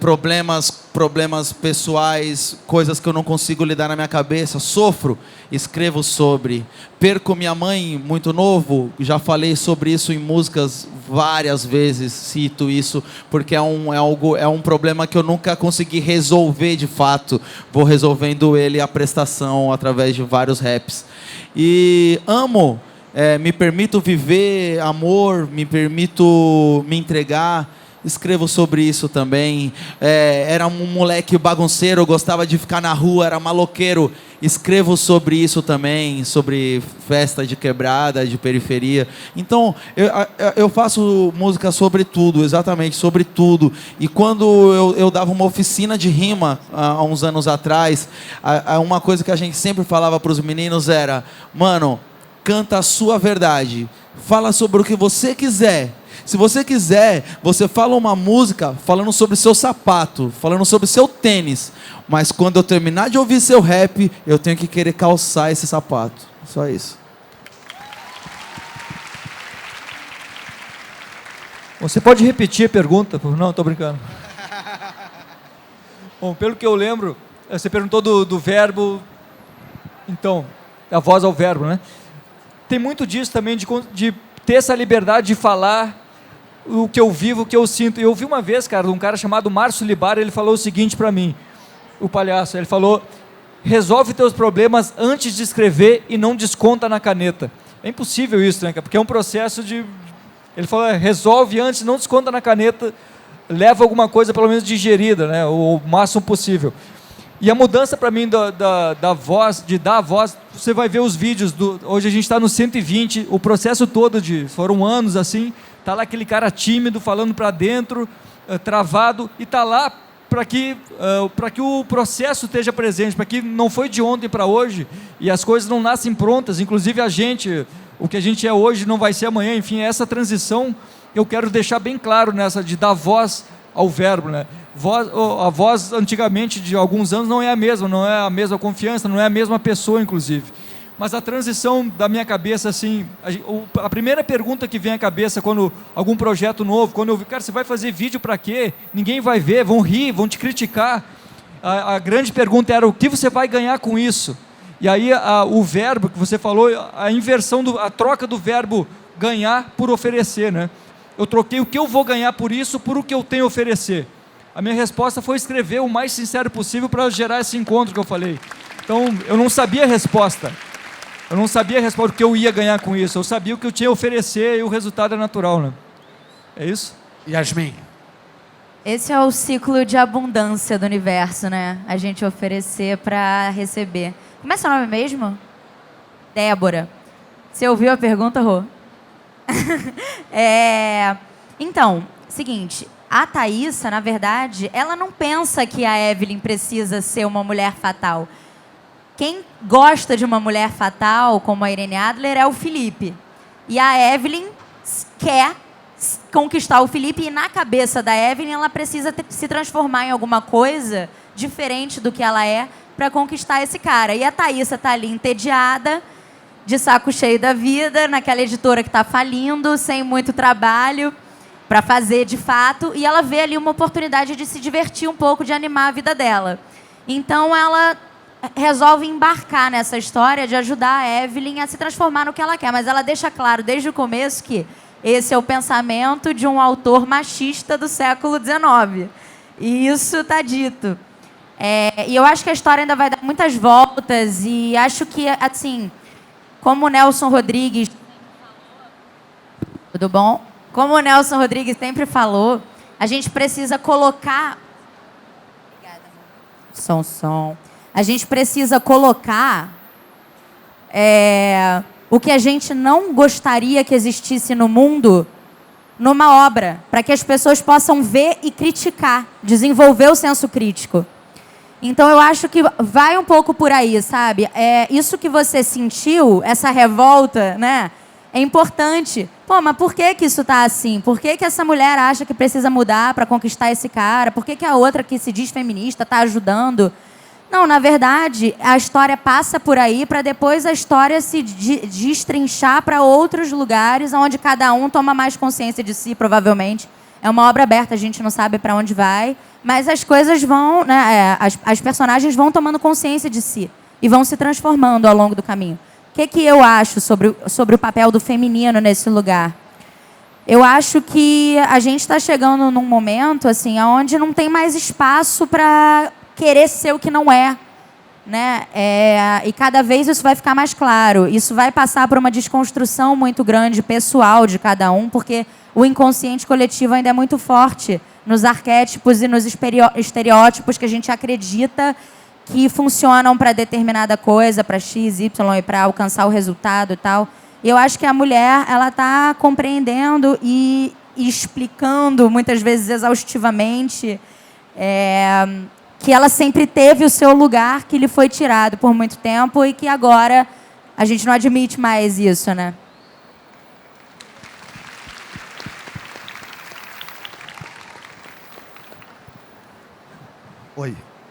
problemas pessoais, coisas que eu não consigo lidar na minha cabeça. Sofro, escrevo sobre. Perco minha mãe muito novo, já falei sobre isso em músicas várias vezes, cito isso, porque é um problema que eu nunca consegui resolver de fato. Vou resolvendo ele a prestação através de vários raps. E amo. Me permito viver amor, me permito me entregar, escrevo sobre isso também. Era um moleque bagunceiro, gostava de ficar na rua, era maloqueiro, escrevo sobre isso também, sobre festa de quebrada, de periferia. Então, eu faço música sobre tudo, exatamente, sobre tudo. E quando eu dava uma oficina de rima, há uns anos atrás, uma coisa que a gente sempre falava para os meninos era: mano, canta a sua verdade, fala sobre o que você quiser. Se você quiser, você fala uma música falando sobre seu sapato, falando sobre seu tênis. Mas quando eu terminar de ouvir seu rap, eu tenho que querer calçar esse sapato. Só isso. Você pode repetir a pergunta? Não, estou brincando. Bom, pelo que eu lembro, você perguntou do verbo. Então, a voz ao verbo, né? Tem muito disso também, de ter essa liberdade de falar o que eu vivo, o que eu sinto. Eu ouvi uma vez, cara, um cara chamado Márcio Libar, ele falou o seguinte para mim, o palhaço, ele falou: resolve teus problemas antes de escrever e não desconta na caneta. É impossível isso, né, cara? Porque é um processo de... Ele falou: resolve antes, não desconta na caneta, leva alguma coisa pelo menos digerida, né, o máximo possível. E a mudança para mim da voz, de dar a voz, você vai ver os vídeos, hoje a gente está no 120, o processo todo foram anos assim, tá lá aquele cara tímido, falando para dentro, travado, e tá lá para que o processo esteja presente, para que não foi de ontem para hoje, e as coisas não nascem prontas, inclusive o que a gente é hoje não vai ser amanhã, enfim, essa transição eu quero deixar bem claro nessa, de dar voz ao verbo, né? A voz antigamente de alguns anos não é a mesma confiança, não é a mesma pessoa, inclusive. Mas a transição da minha cabeça, assim, a primeira pergunta que vem à cabeça quando algum projeto novo, quando eu vi, cara, você vai fazer vídeo para quê? Ninguém vai ver, vão rir, vão te criticar. A grande pergunta era: o que você vai ganhar com isso? E aí o verbo que você falou, a inversão, a troca do verbo ganhar por oferecer, né? Eu troquei o que eu vou ganhar por isso por o que eu tenho a oferecer. A minha resposta foi escrever o mais sincero possível para gerar esse encontro que eu falei. Então, eu não sabia a resposta. Eu não sabia a resposta do que eu ia ganhar com isso. Eu sabia o que eu tinha a oferecer e o resultado é natural, né? É isso? Yasmin. Esse é o ciclo de abundância do universo, né? A gente oferecer para receber. Como é seu nome mesmo? Débora. Você ouviu a pergunta, Rô? Então, seguinte... A Thaísa, na verdade, ela não pensa que a Evelyn precisa ser uma mulher fatal. Quem gosta de uma mulher fatal, como a Irene Adler, é o Felipe. E a Evelyn quer conquistar o Felipe, e na cabeça da Evelyn ela precisa se transformar em alguma coisa diferente do que ela é para conquistar esse cara. E a Thaísa está ali entediada, de saco cheio da vida, naquela editora que está falindo, sem muito trabalho para fazer de fato, e ela vê ali uma oportunidade de se divertir um pouco, de animar a vida dela. Então ela resolve embarcar nessa história de ajudar a Evelyn a se transformar no que ela quer, mas ela deixa claro desde o começo que esse é o pensamento de um autor machista do século XIX. E isso está dito. E eu acho que a história ainda vai dar muitas voltas e acho que, assim, como o Nelson Rodrigues... Tudo bom? Como o Nelson Rodrigues sempre falou, a gente precisa colocar... Obrigada, amor. Som. A gente precisa colocar o que a gente não gostaria que existisse no mundo numa obra, para que as pessoas possam ver e criticar, desenvolver o senso crítico. Então, eu acho que vai um pouco por aí, sabe? Isso que você sentiu, essa revolta, né? É importante. Pô, mas por que que isso tá assim? Por que que essa mulher acha que precisa mudar para conquistar esse cara? Por que que a outra que se diz feminista tá ajudando? Não, na verdade, a história passa por aí para depois a história se destrinchar para outros lugares onde cada um toma mais consciência de si, provavelmente. É uma obra aberta, a gente não sabe para onde vai, mas as coisas vão, né, as personagens vão tomando consciência de si e vão se transformando ao longo do caminho. O que eu acho sobre o papel do feminino nesse lugar? Eu acho que a gente está chegando num momento assim, onde não tem mais espaço para querer ser o que não é, né? E cada vez isso vai ficar mais claro. Isso vai passar por uma desconstrução muito grande, pessoal de cada um, porque o inconsciente coletivo ainda é muito forte nos arquétipos e nos estereótipos que a gente acredita que funcionam para determinada coisa, para X, Y, e para alcançar o resultado e tal. E eu acho que a mulher, ela está compreendendo e explicando, muitas vezes exaustivamente, que ela sempre teve o seu lugar que lhe foi tirado por muito tempo e que agora a gente não admite mais isso, né?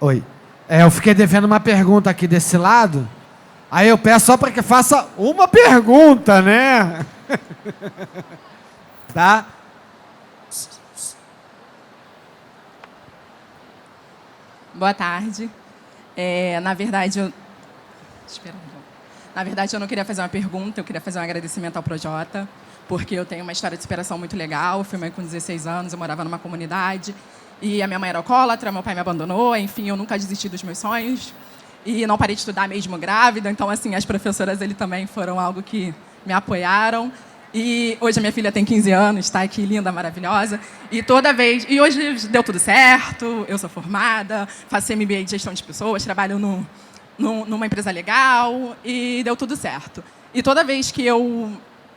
Oi. Eu fiquei devendo uma pergunta aqui desse lado. Aí eu peço só para que faça uma pergunta, né? Tá? Boa tarde. Na verdade, eu não queria fazer uma pergunta, eu queria fazer um agradecimento ao Projota, porque eu tenho uma história de superação muito legal. Eu fui mãe com 16 anos, eu morava numa comunidade, e a minha mãe era alcoólatra, meu pai me abandonou, enfim, eu nunca desisti dos meus sonhos, e não parei de estudar mesmo grávida, então, assim, as professoras, também foram algo que me apoiaram. E hoje a minha filha tem 15 anos, está aqui linda, maravilhosa. E hoje deu tudo certo, eu sou formada, faço MBA de gestão de pessoas, trabalho numa empresa legal e deu tudo certo. E toda vez que eu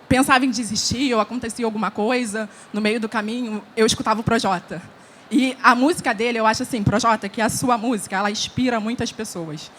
pensava em desistir ou acontecia alguma coisa no meio do caminho, eu escutava o Projota. E a música dele, eu acho assim, Projota, que a sua música, ela inspira muitas pessoas.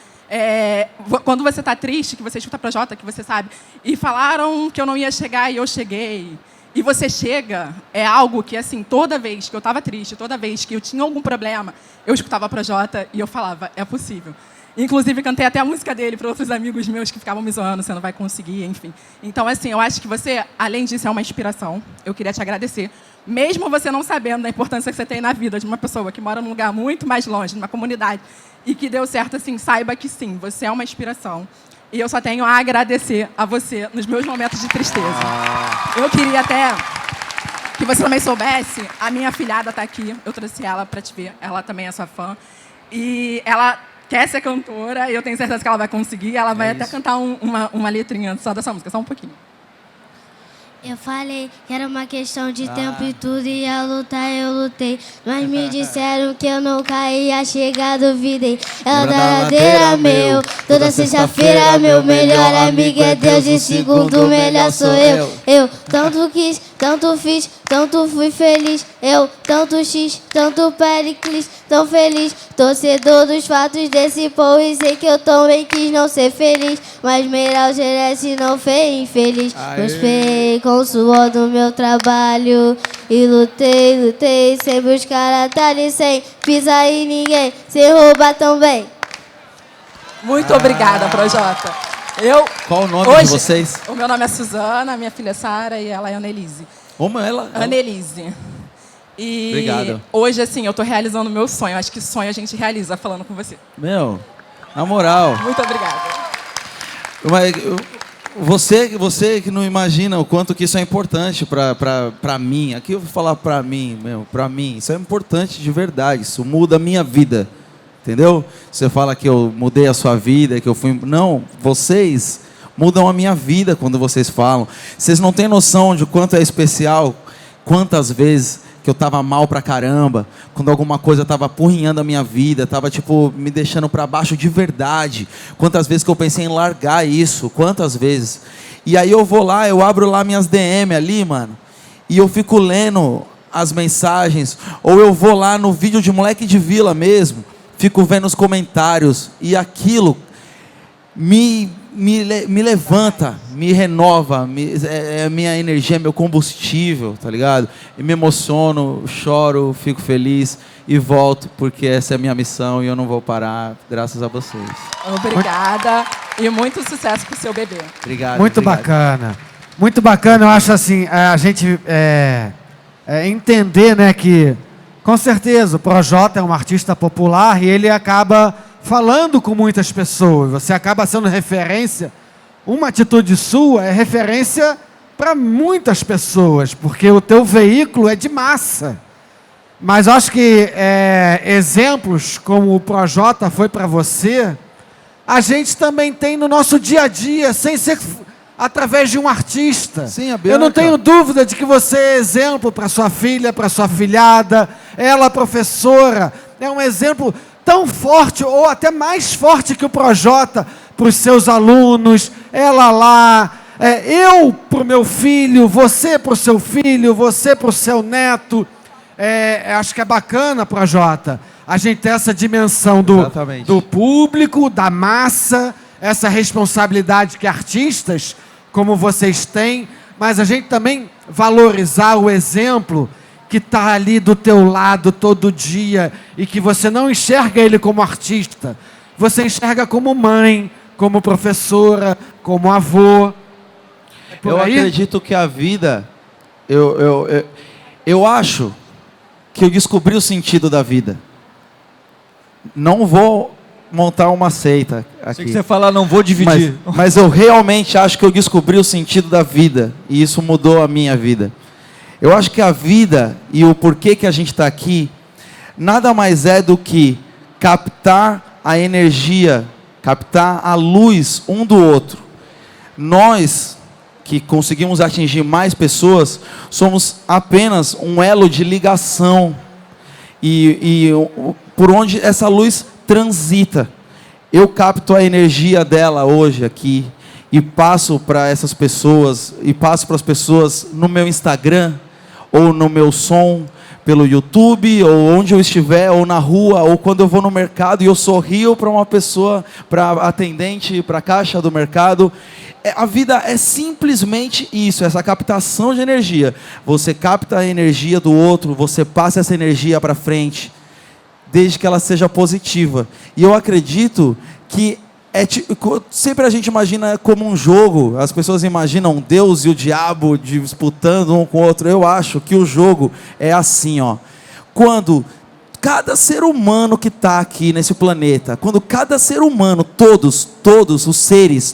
Quando você está triste, que você escuta Projota, que você sabe, e falaram que eu não ia chegar e eu cheguei, e você chega, é algo que, assim, toda vez que eu estava triste, toda vez que eu tinha algum problema, eu escutava Projota e eu falava, é possível. Inclusive, cantei até a música dele para outros amigos meus que ficavam me zoando, você não vai conseguir, enfim. Então, assim, eu acho que você, além disso, é uma inspiração. Eu queria te agradecer. Mesmo você não sabendo da importância que você tem na vida de uma pessoa que mora num lugar muito mais longe, numa comunidade, e que deu certo, assim, saiba que sim, você é uma inspiração. E eu só tenho a agradecer a você nos meus momentos de tristeza. Eu queria até que você também soubesse, a minha afilhada está aqui, eu trouxe ela para te ver, ela também é sua fã. E ela quer ser cantora, e eu tenho certeza que ela vai conseguir, ela vai até cantar uma letrinha só dessa música, só um pouquinho. Eu falei que era uma questão de tempo e tudo ia lutar, eu lutei. Mas me disseram que eu nunca ia chegar, duvidei. Ela verdadeira meu, toda sexta-feira meu melhor amigo é Deus e segundo melhor sou eu. Eu tanto quis, tanto fiz, tanto fui feliz. Eu tanto X, tanto Pericles, tão feliz. Torcedor dos fatos desse povo e sei que eu também quis não ser feliz. Mas Meral Geresse não fez infeliz. Prosperei com o suor do meu trabalho e lutei sem buscar atalho, sem pisar em ninguém, sem roubar também. Muito obrigada, Projota. Qual o nome de vocês? O meu nome é Suzana, minha filha é Sara e ela é Annelise. Como ela? Annelise. E obrigado. Hoje, assim, eu estou realizando o meu sonho. Acho que sonho a gente realiza falando com você. Meu, na moral. Muito obrigada. Você que não imagina o quanto que isso é importante para mim. Aqui eu vou falar para mim, para mim. Isso é importante de verdade. Isso muda a minha vida. Entendeu? Você fala que eu mudei a sua vida, que eu fui... Não, vocês mudam a minha vida quando vocês falam. Vocês não têm noção de quanto é especial, quantas vezes que eu estava mal pra caramba, quando alguma coisa estava apurrinhando a minha vida, estava tipo me deixando para baixo de verdade. Quantas vezes que eu pensei em largar isso, quantas vezes. E aí eu vou lá, eu abro lá minhas DM ali, mano, e eu fico lendo as mensagens, ou eu vou lá no vídeo de moleque de vila mesmo, fico vendo os comentários, e aquilo me levanta, me renova, é minha energia, meu combustível, tá ligado? E me emociono, choro, fico feliz e volto, porque essa é a minha missão e eu não vou parar, graças a vocês. Obrigada e muito sucesso pro seu bebê. Obrigado. Muito obrigado. bacana. Muito bacana, eu acho assim, a gente entender, né, que com certeza o Projota é um artista popular e ele acaba falando com muitas pessoas, você acaba sendo referência. Uma atitude sua é referência para muitas pessoas, porque o teu veículo é de massa. Mas acho que exemplos como o Projota foi para você, a gente também tem no nosso dia a dia, sem ser através de um artista. Sim, a Bianca. Eu não tenho dúvida de que você é exemplo para sua filha, para sua filhada, ela professora, é um exemplo tão forte, ou até mais forte que o Projota, para os seus alunos, ela lá, eu para o meu filho, você para o seu filho, você para o seu neto. Acho que é bacana, Projota, a gente ter essa dimensão do público, da massa, essa responsabilidade que artistas como vocês têm, mas a gente também valorizar o exemplo que está ali do teu lado todo dia e que você não enxerga ele como artista, você enxerga como mãe, como professora, como avô. Eu acredito que a vida, eu acho que eu descobri o sentido da vida. Não vou montar uma seita aqui. Sei que você fala, não vou dividir. Mas eu realmente acho que eu descobri o sentido da vida e isso mudou a minha vida. Eu acho que a vida e o porquê que a gente está aqui nada mais é do que captar a energia, captar a luz um do outro. Nós que conseguimos atingir mais pessoas somos apenas um elo de ligação e por onde essa luz transita. Eu capto a energia dela hoje aqui e passo para essas pessoas, e passo para as pessoas no meu Instagram, ou no meu som, pelo YouTube, ou onde eu estiver, ou na rua, ou quando eu vou no mercado e eu sorrio para uma pessoa, para atendente, para a caixa do mercado. A vida é simplesmente isso, essa captação de energia. Você capta a energia do outro, você passa essa energia para frente, desde que ela seja positiva. E eu acredito que sempre a gente imagina como um jogo, as pessoas imaginam Deus e o diabo disputando um com o outro. Eu acho que o jogo é assim, ó. Quando cada ser humano que está aqui nesse planeta, quando cada ser humano, todos os seres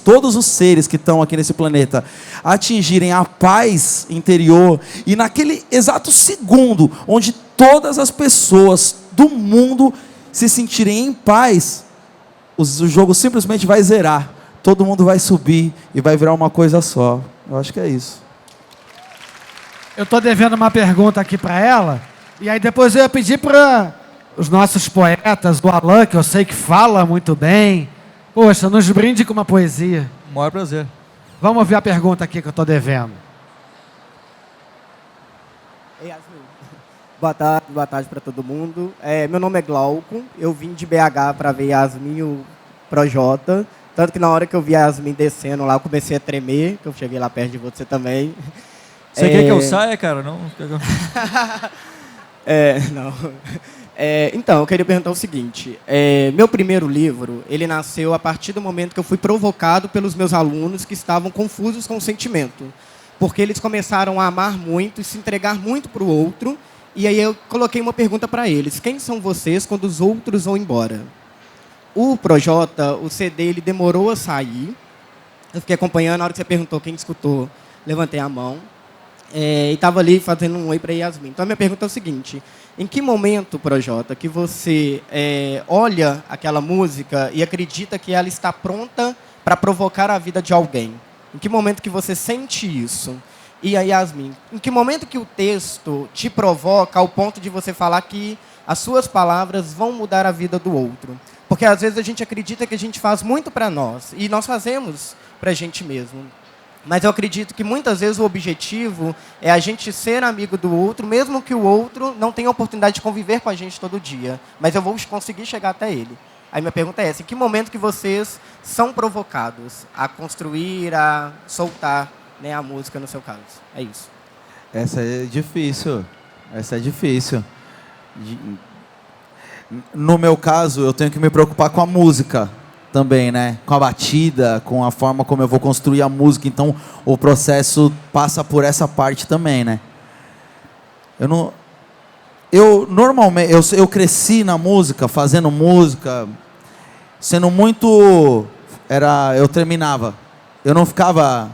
que estão aqui nesse planeta, atingirem a paz interior, e naquele exato segundo, onde todas as pessoas do mundo se sentirem em paz, o jogo simplesmente vai zerar. Todo mundo vai subir e vai virar uma coisa só. Eu acho que é isso. Eu estou devendo uma pergunta aqui para ela, e aí depois eu ia pedir para os nossos poetas, o Alan, que eu sei que fala muito bem, poxa, nos brinde com uma poesia. O maior prazer. Vamos ouvir a pergunta aqui que eu estou devendo. Boa tarde para todo mundo. Meu nome é Glauco, eu vim de BH para ver Yasmin e o Projota, tanto que na hora que eu vi a Yasmin descendo lá, eu comecei a tremer, que eu cheguei lá perto de você também. Você quer que eu saia, cara? Não. Não. Então, eu queria perguntar o seguinte, meu primeiro livro, ele nasceu a partir do momento que eu fui provocado pelos meus alunos que estavam confusos com o sentimento, porque eles começaram a amar muito e se entregar muito para o outro. E aí eu coloquei uma pergunta para eles: quem são vocês quando os outros vão embora? O Projota, o CD, ele demorou a sair. Eu fiquei acompanhando, na hora que você perguntou quem escutou, levantei a mão. E estava ali fazendo um oi para Yasmin. Então, a minha pergunta é o seguinte: em que momento, Projota, que você olha aquela música e acredita que ela está pronta para provocar a vida de alguém? Em que momento que você sente isso? E a Yasmin, em que momento que o texto te provoca ao ponto de você falar que as suas palavras vão mudar a vida do outro? Porque, às vezes, a gente acredita que a gente faz muito para nós, e nós fazemos para a gente mesmo. Mas eu acredito que muitas vezes o objetivo é a gente ser amigo do outro, mesmo que o outro não tenha a oportunidade de conviver com a gente todo dia. Mas eu vou conseguir chegar até ele. Aí minha pergunta é essa: em que momento que vocês são provocados a construir, a soltar, né, a música no seu caso? É isso. Essa é difícil. Essa é difícil. No meu caso, eu tenho que me preocupar com a música também, né? Com a batida, com a forma como eu vou construir a música. Então, o processo passa por essa parte também, né? Normalmente, eu cresci na música, fazendo música, sendo muito... eu terminava. Eu não ficava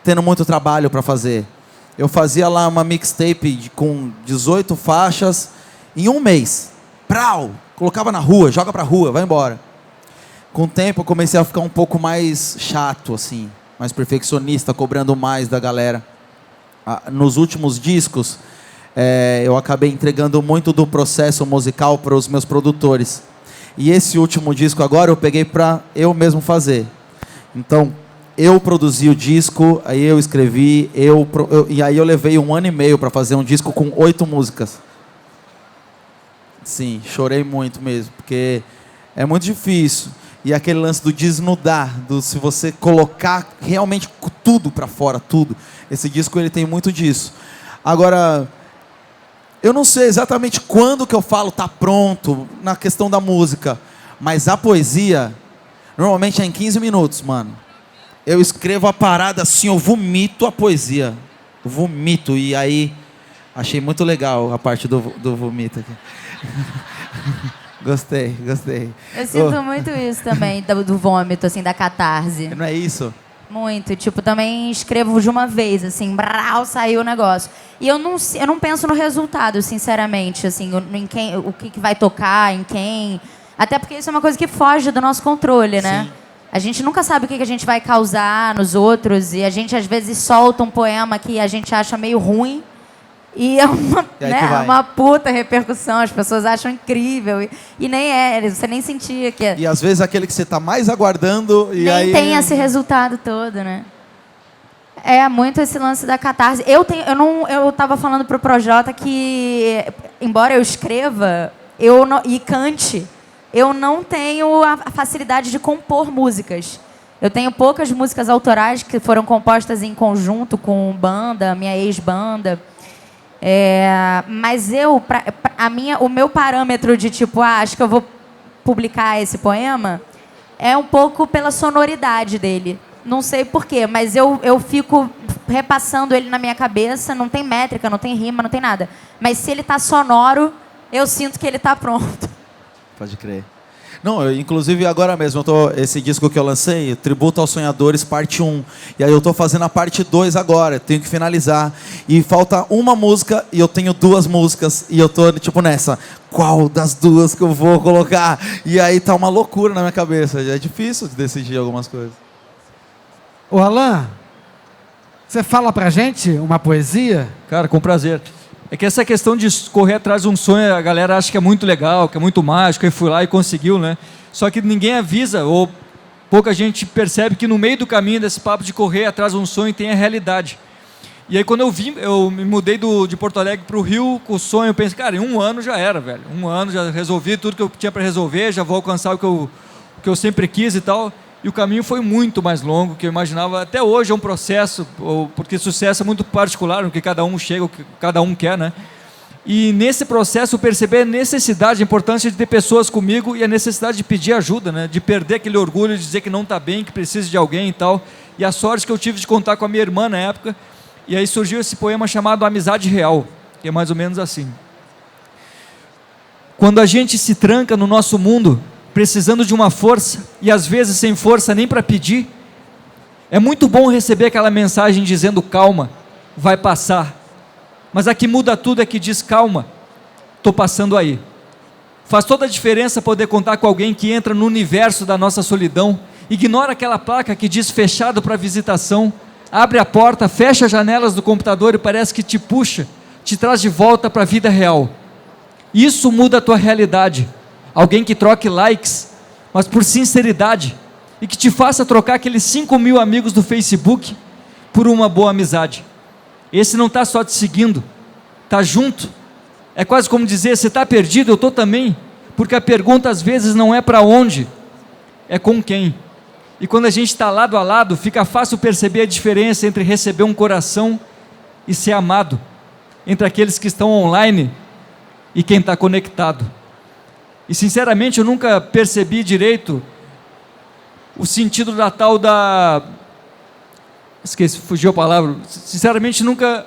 tendo muito trabalho para fazer. Eu fazia lá uma mixtape com 18 faixas em um mês. Prau! Colocava na rua, joga pra rua, vai embora. Com o tempo eu comecei a ficar um pouco mais chato, assim, mais perfeccionista, cobrando mais da galera. Nos últimos discos, eu acabei entregando muito do processo musical para os meus produtores. E esse último disco agora eu peguei para eu mesmo fazer. Então, eu produzi o disco, aí eu escrevi, e aí eu levei 1 ano e meio para fazer um disco com 8 músicas. Sim, chorei muito mesmo, porque é muito difícil. E aquele lance do desnudar, se você colocar realmente tudo para fora, tudo. Esse disco ele tem muito disso. Agora, eu não sei exatamente quando que eu falo tá pronto na questão da música, mas a poesia normalmente é em 15 minutos, mano. Eu escrevo a parada assim, eu vomito a poesia. Eu vomito, e aí achei muito legal a parte do vomito aqui. Gostei. Eu sinto muito isso também, do vômito, assim, da catarse. Não é isso? Muito. Tipo, também escrevo de uma vez, assim, brau, saiu o negócio. E eu não penso no resultado, sinceramente, assim, em quem, o que vai tocar, em quem. Até porque isso é uma coisa que foge do nosso controle, né? Sim. A gente nunca sabe o que a gente vai causar nos outros, e a gente, às vezes, solta um poema que a gente acha meio ruim, e é uma puta repercussão, as pessoas acham incrível. E nem você nem sentia que... E às vezes aquele que você está mais aguardando... E nem aí... tem esse resultado todo, né? É muito esse lance da catarse. Eu estava falando pro Projota que, embora eu escreva e cante, eu não tenho a facilidade de compor músicas. Eu tenho poucas músicas autorais que foram compostas em conjunto com banda, minha ex-banda. Mas o meu parâmetro de tipo, acho que eu vou publicar esse poema é um pouco pela sonoridade dele. Não sei porquê, mas eu fico repassando ele na minha cabeça. Não tem métrica, não tem rima, não tem nada. Mas se ele tá sonoro, eu sinto que ele tá pronto. Pode crer. Não, inclusive agora mesmo, esse disco que eu lancei, Tributo aos Sonhadores, parte 1. E aí eu tô fazendo a parte 2 agora, tenho que finalizar. E falta uma música e eu tenho 2 músicas. E eu tô tipo nessa, qual das 2 que eu vou colocar? E aí tá uma loucura na minha cabeça, é difícil de decidir algumas coisas. Ô Alan, você fala pra gente uma poesia? Cara, com prazer. É que essa questão de correr atrás de um sonho, a galera acha que é muito legal, que é muito mágico, e fui lá e conseguiu, né? Só que ninguém avisa, ou pouca gente percebe que no meio do caminho desse papo de correr atrás de um sonho tem a realidade. E aí quando eu me mudei de Porto Alegre para o Rio com o sonho, eu pensei, cara, em 1 ano já era, velho. 1 ano já resolvi tudo que eu tinha para resolver, já vou alcançar o que eu sempre quis e tal. E o caminho foi muito mais longo do que eu imaginava. Até hoje é um processo, porque sucesso é muito particular, no que cada um chega, o que cada um quer, né? E nesse processo perceber a necessidade, a importância de ter pessoas comigo e a necessidade de pedir ajuda, né? De perder aquele orgulho de dizer que não está bem, que precisa de alguém e tal. E a sorte que eu tive de contar com a minha irmã na época. E aí surgiu esse poema chamado Amizade Real, que é mais ou menos assim. Quando a gente se tranca no nosso mundo, precisando de uma força, e às vezes sem força nem para pedir, É muito bom receber aquela mensagem dizendo calma, vai passar. Mas a que muda tudo é que diz calma, estou passando aí. Faz toda a diferença poder contar com alguém que entra no universo da nossa solidão, ignora aquela placa que diz fechado para visitação, abre a porta, fecha as janelas do computador e parece que te puxa, te traz de volta para a vida real. Isso muda a tua realidade. Alguém que troque likes, mas por sinceridade, e que te faça trocar aqueles 5.000 amigos do Facebook por uma boa amizade. Esse não está só te seguindo, está junto. É quase como dizer, você está perdido, eu estou também, porque a pergunta às vezes não é para onde, é com quem. E quando a gente está lado a lado, fica fácil perceber a diferença entre receber um coração e ser amado, entre aqueles que estão online e quem está conectado. E sinceramente eu nunca percebi direito o sentido da tal da... Esqueci, fugiu a palavra. Sinceramente nunca...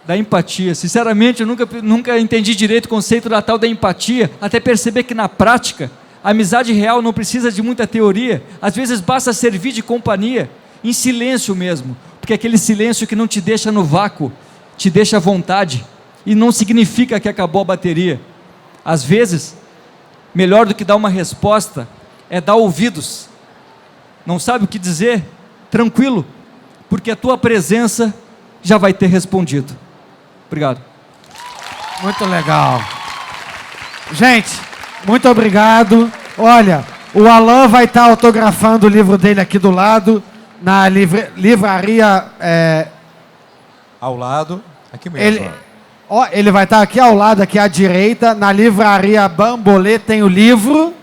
Da empatia. Sinceramente eu nunca entendi direito o conceito da tal da empatia, até perceber que na prática, a amizade real não precisa de muita teoria. Às vezes basta servir de companhia, em silêncio mesmo. Porque é aquele silêncio que não te deixa no vácuo, te deixa à vontade. E não significa que acabou a bateria. Às vezes, melhor do que dar uma resposta, é dar ouvidos. Não sabe o que dizer? Tranquilo, porque a tua presença já vai ter respondido. Obrigado. Muito legal. Gente, muito obrigado. Olha, o Alan vai estar autografando o livro dele aqui do lado, na livraria... Ao lado, aqui mesmo. Ele vai estar aqui ao lado, aqui à direita, na livraria Bambolê tem o livro.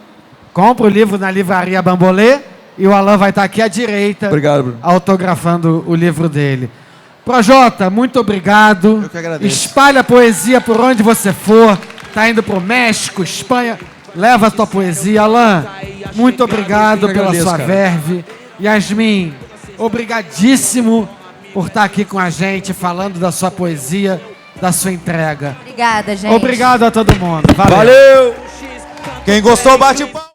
Compra o livro na livraria Bambolê e o Alan vai estar aqui à direita. Obrigado, Bruno. Autografando o livro dele. Projota, muito obrigado. Eu que agradeço. Espalha a poesia por onde você for. Tá indo pro México, Espanha. Leva a tua poesia. Alan, muito obrigado pela sua verve. Yasmin, obrigadíssimo por estar aqui com a gente, falando da sua poesia, da sua entrega. Obrigada, gente. Obrigado a todo mundo. Valeu. Valeu! Quem gostou, bate palma.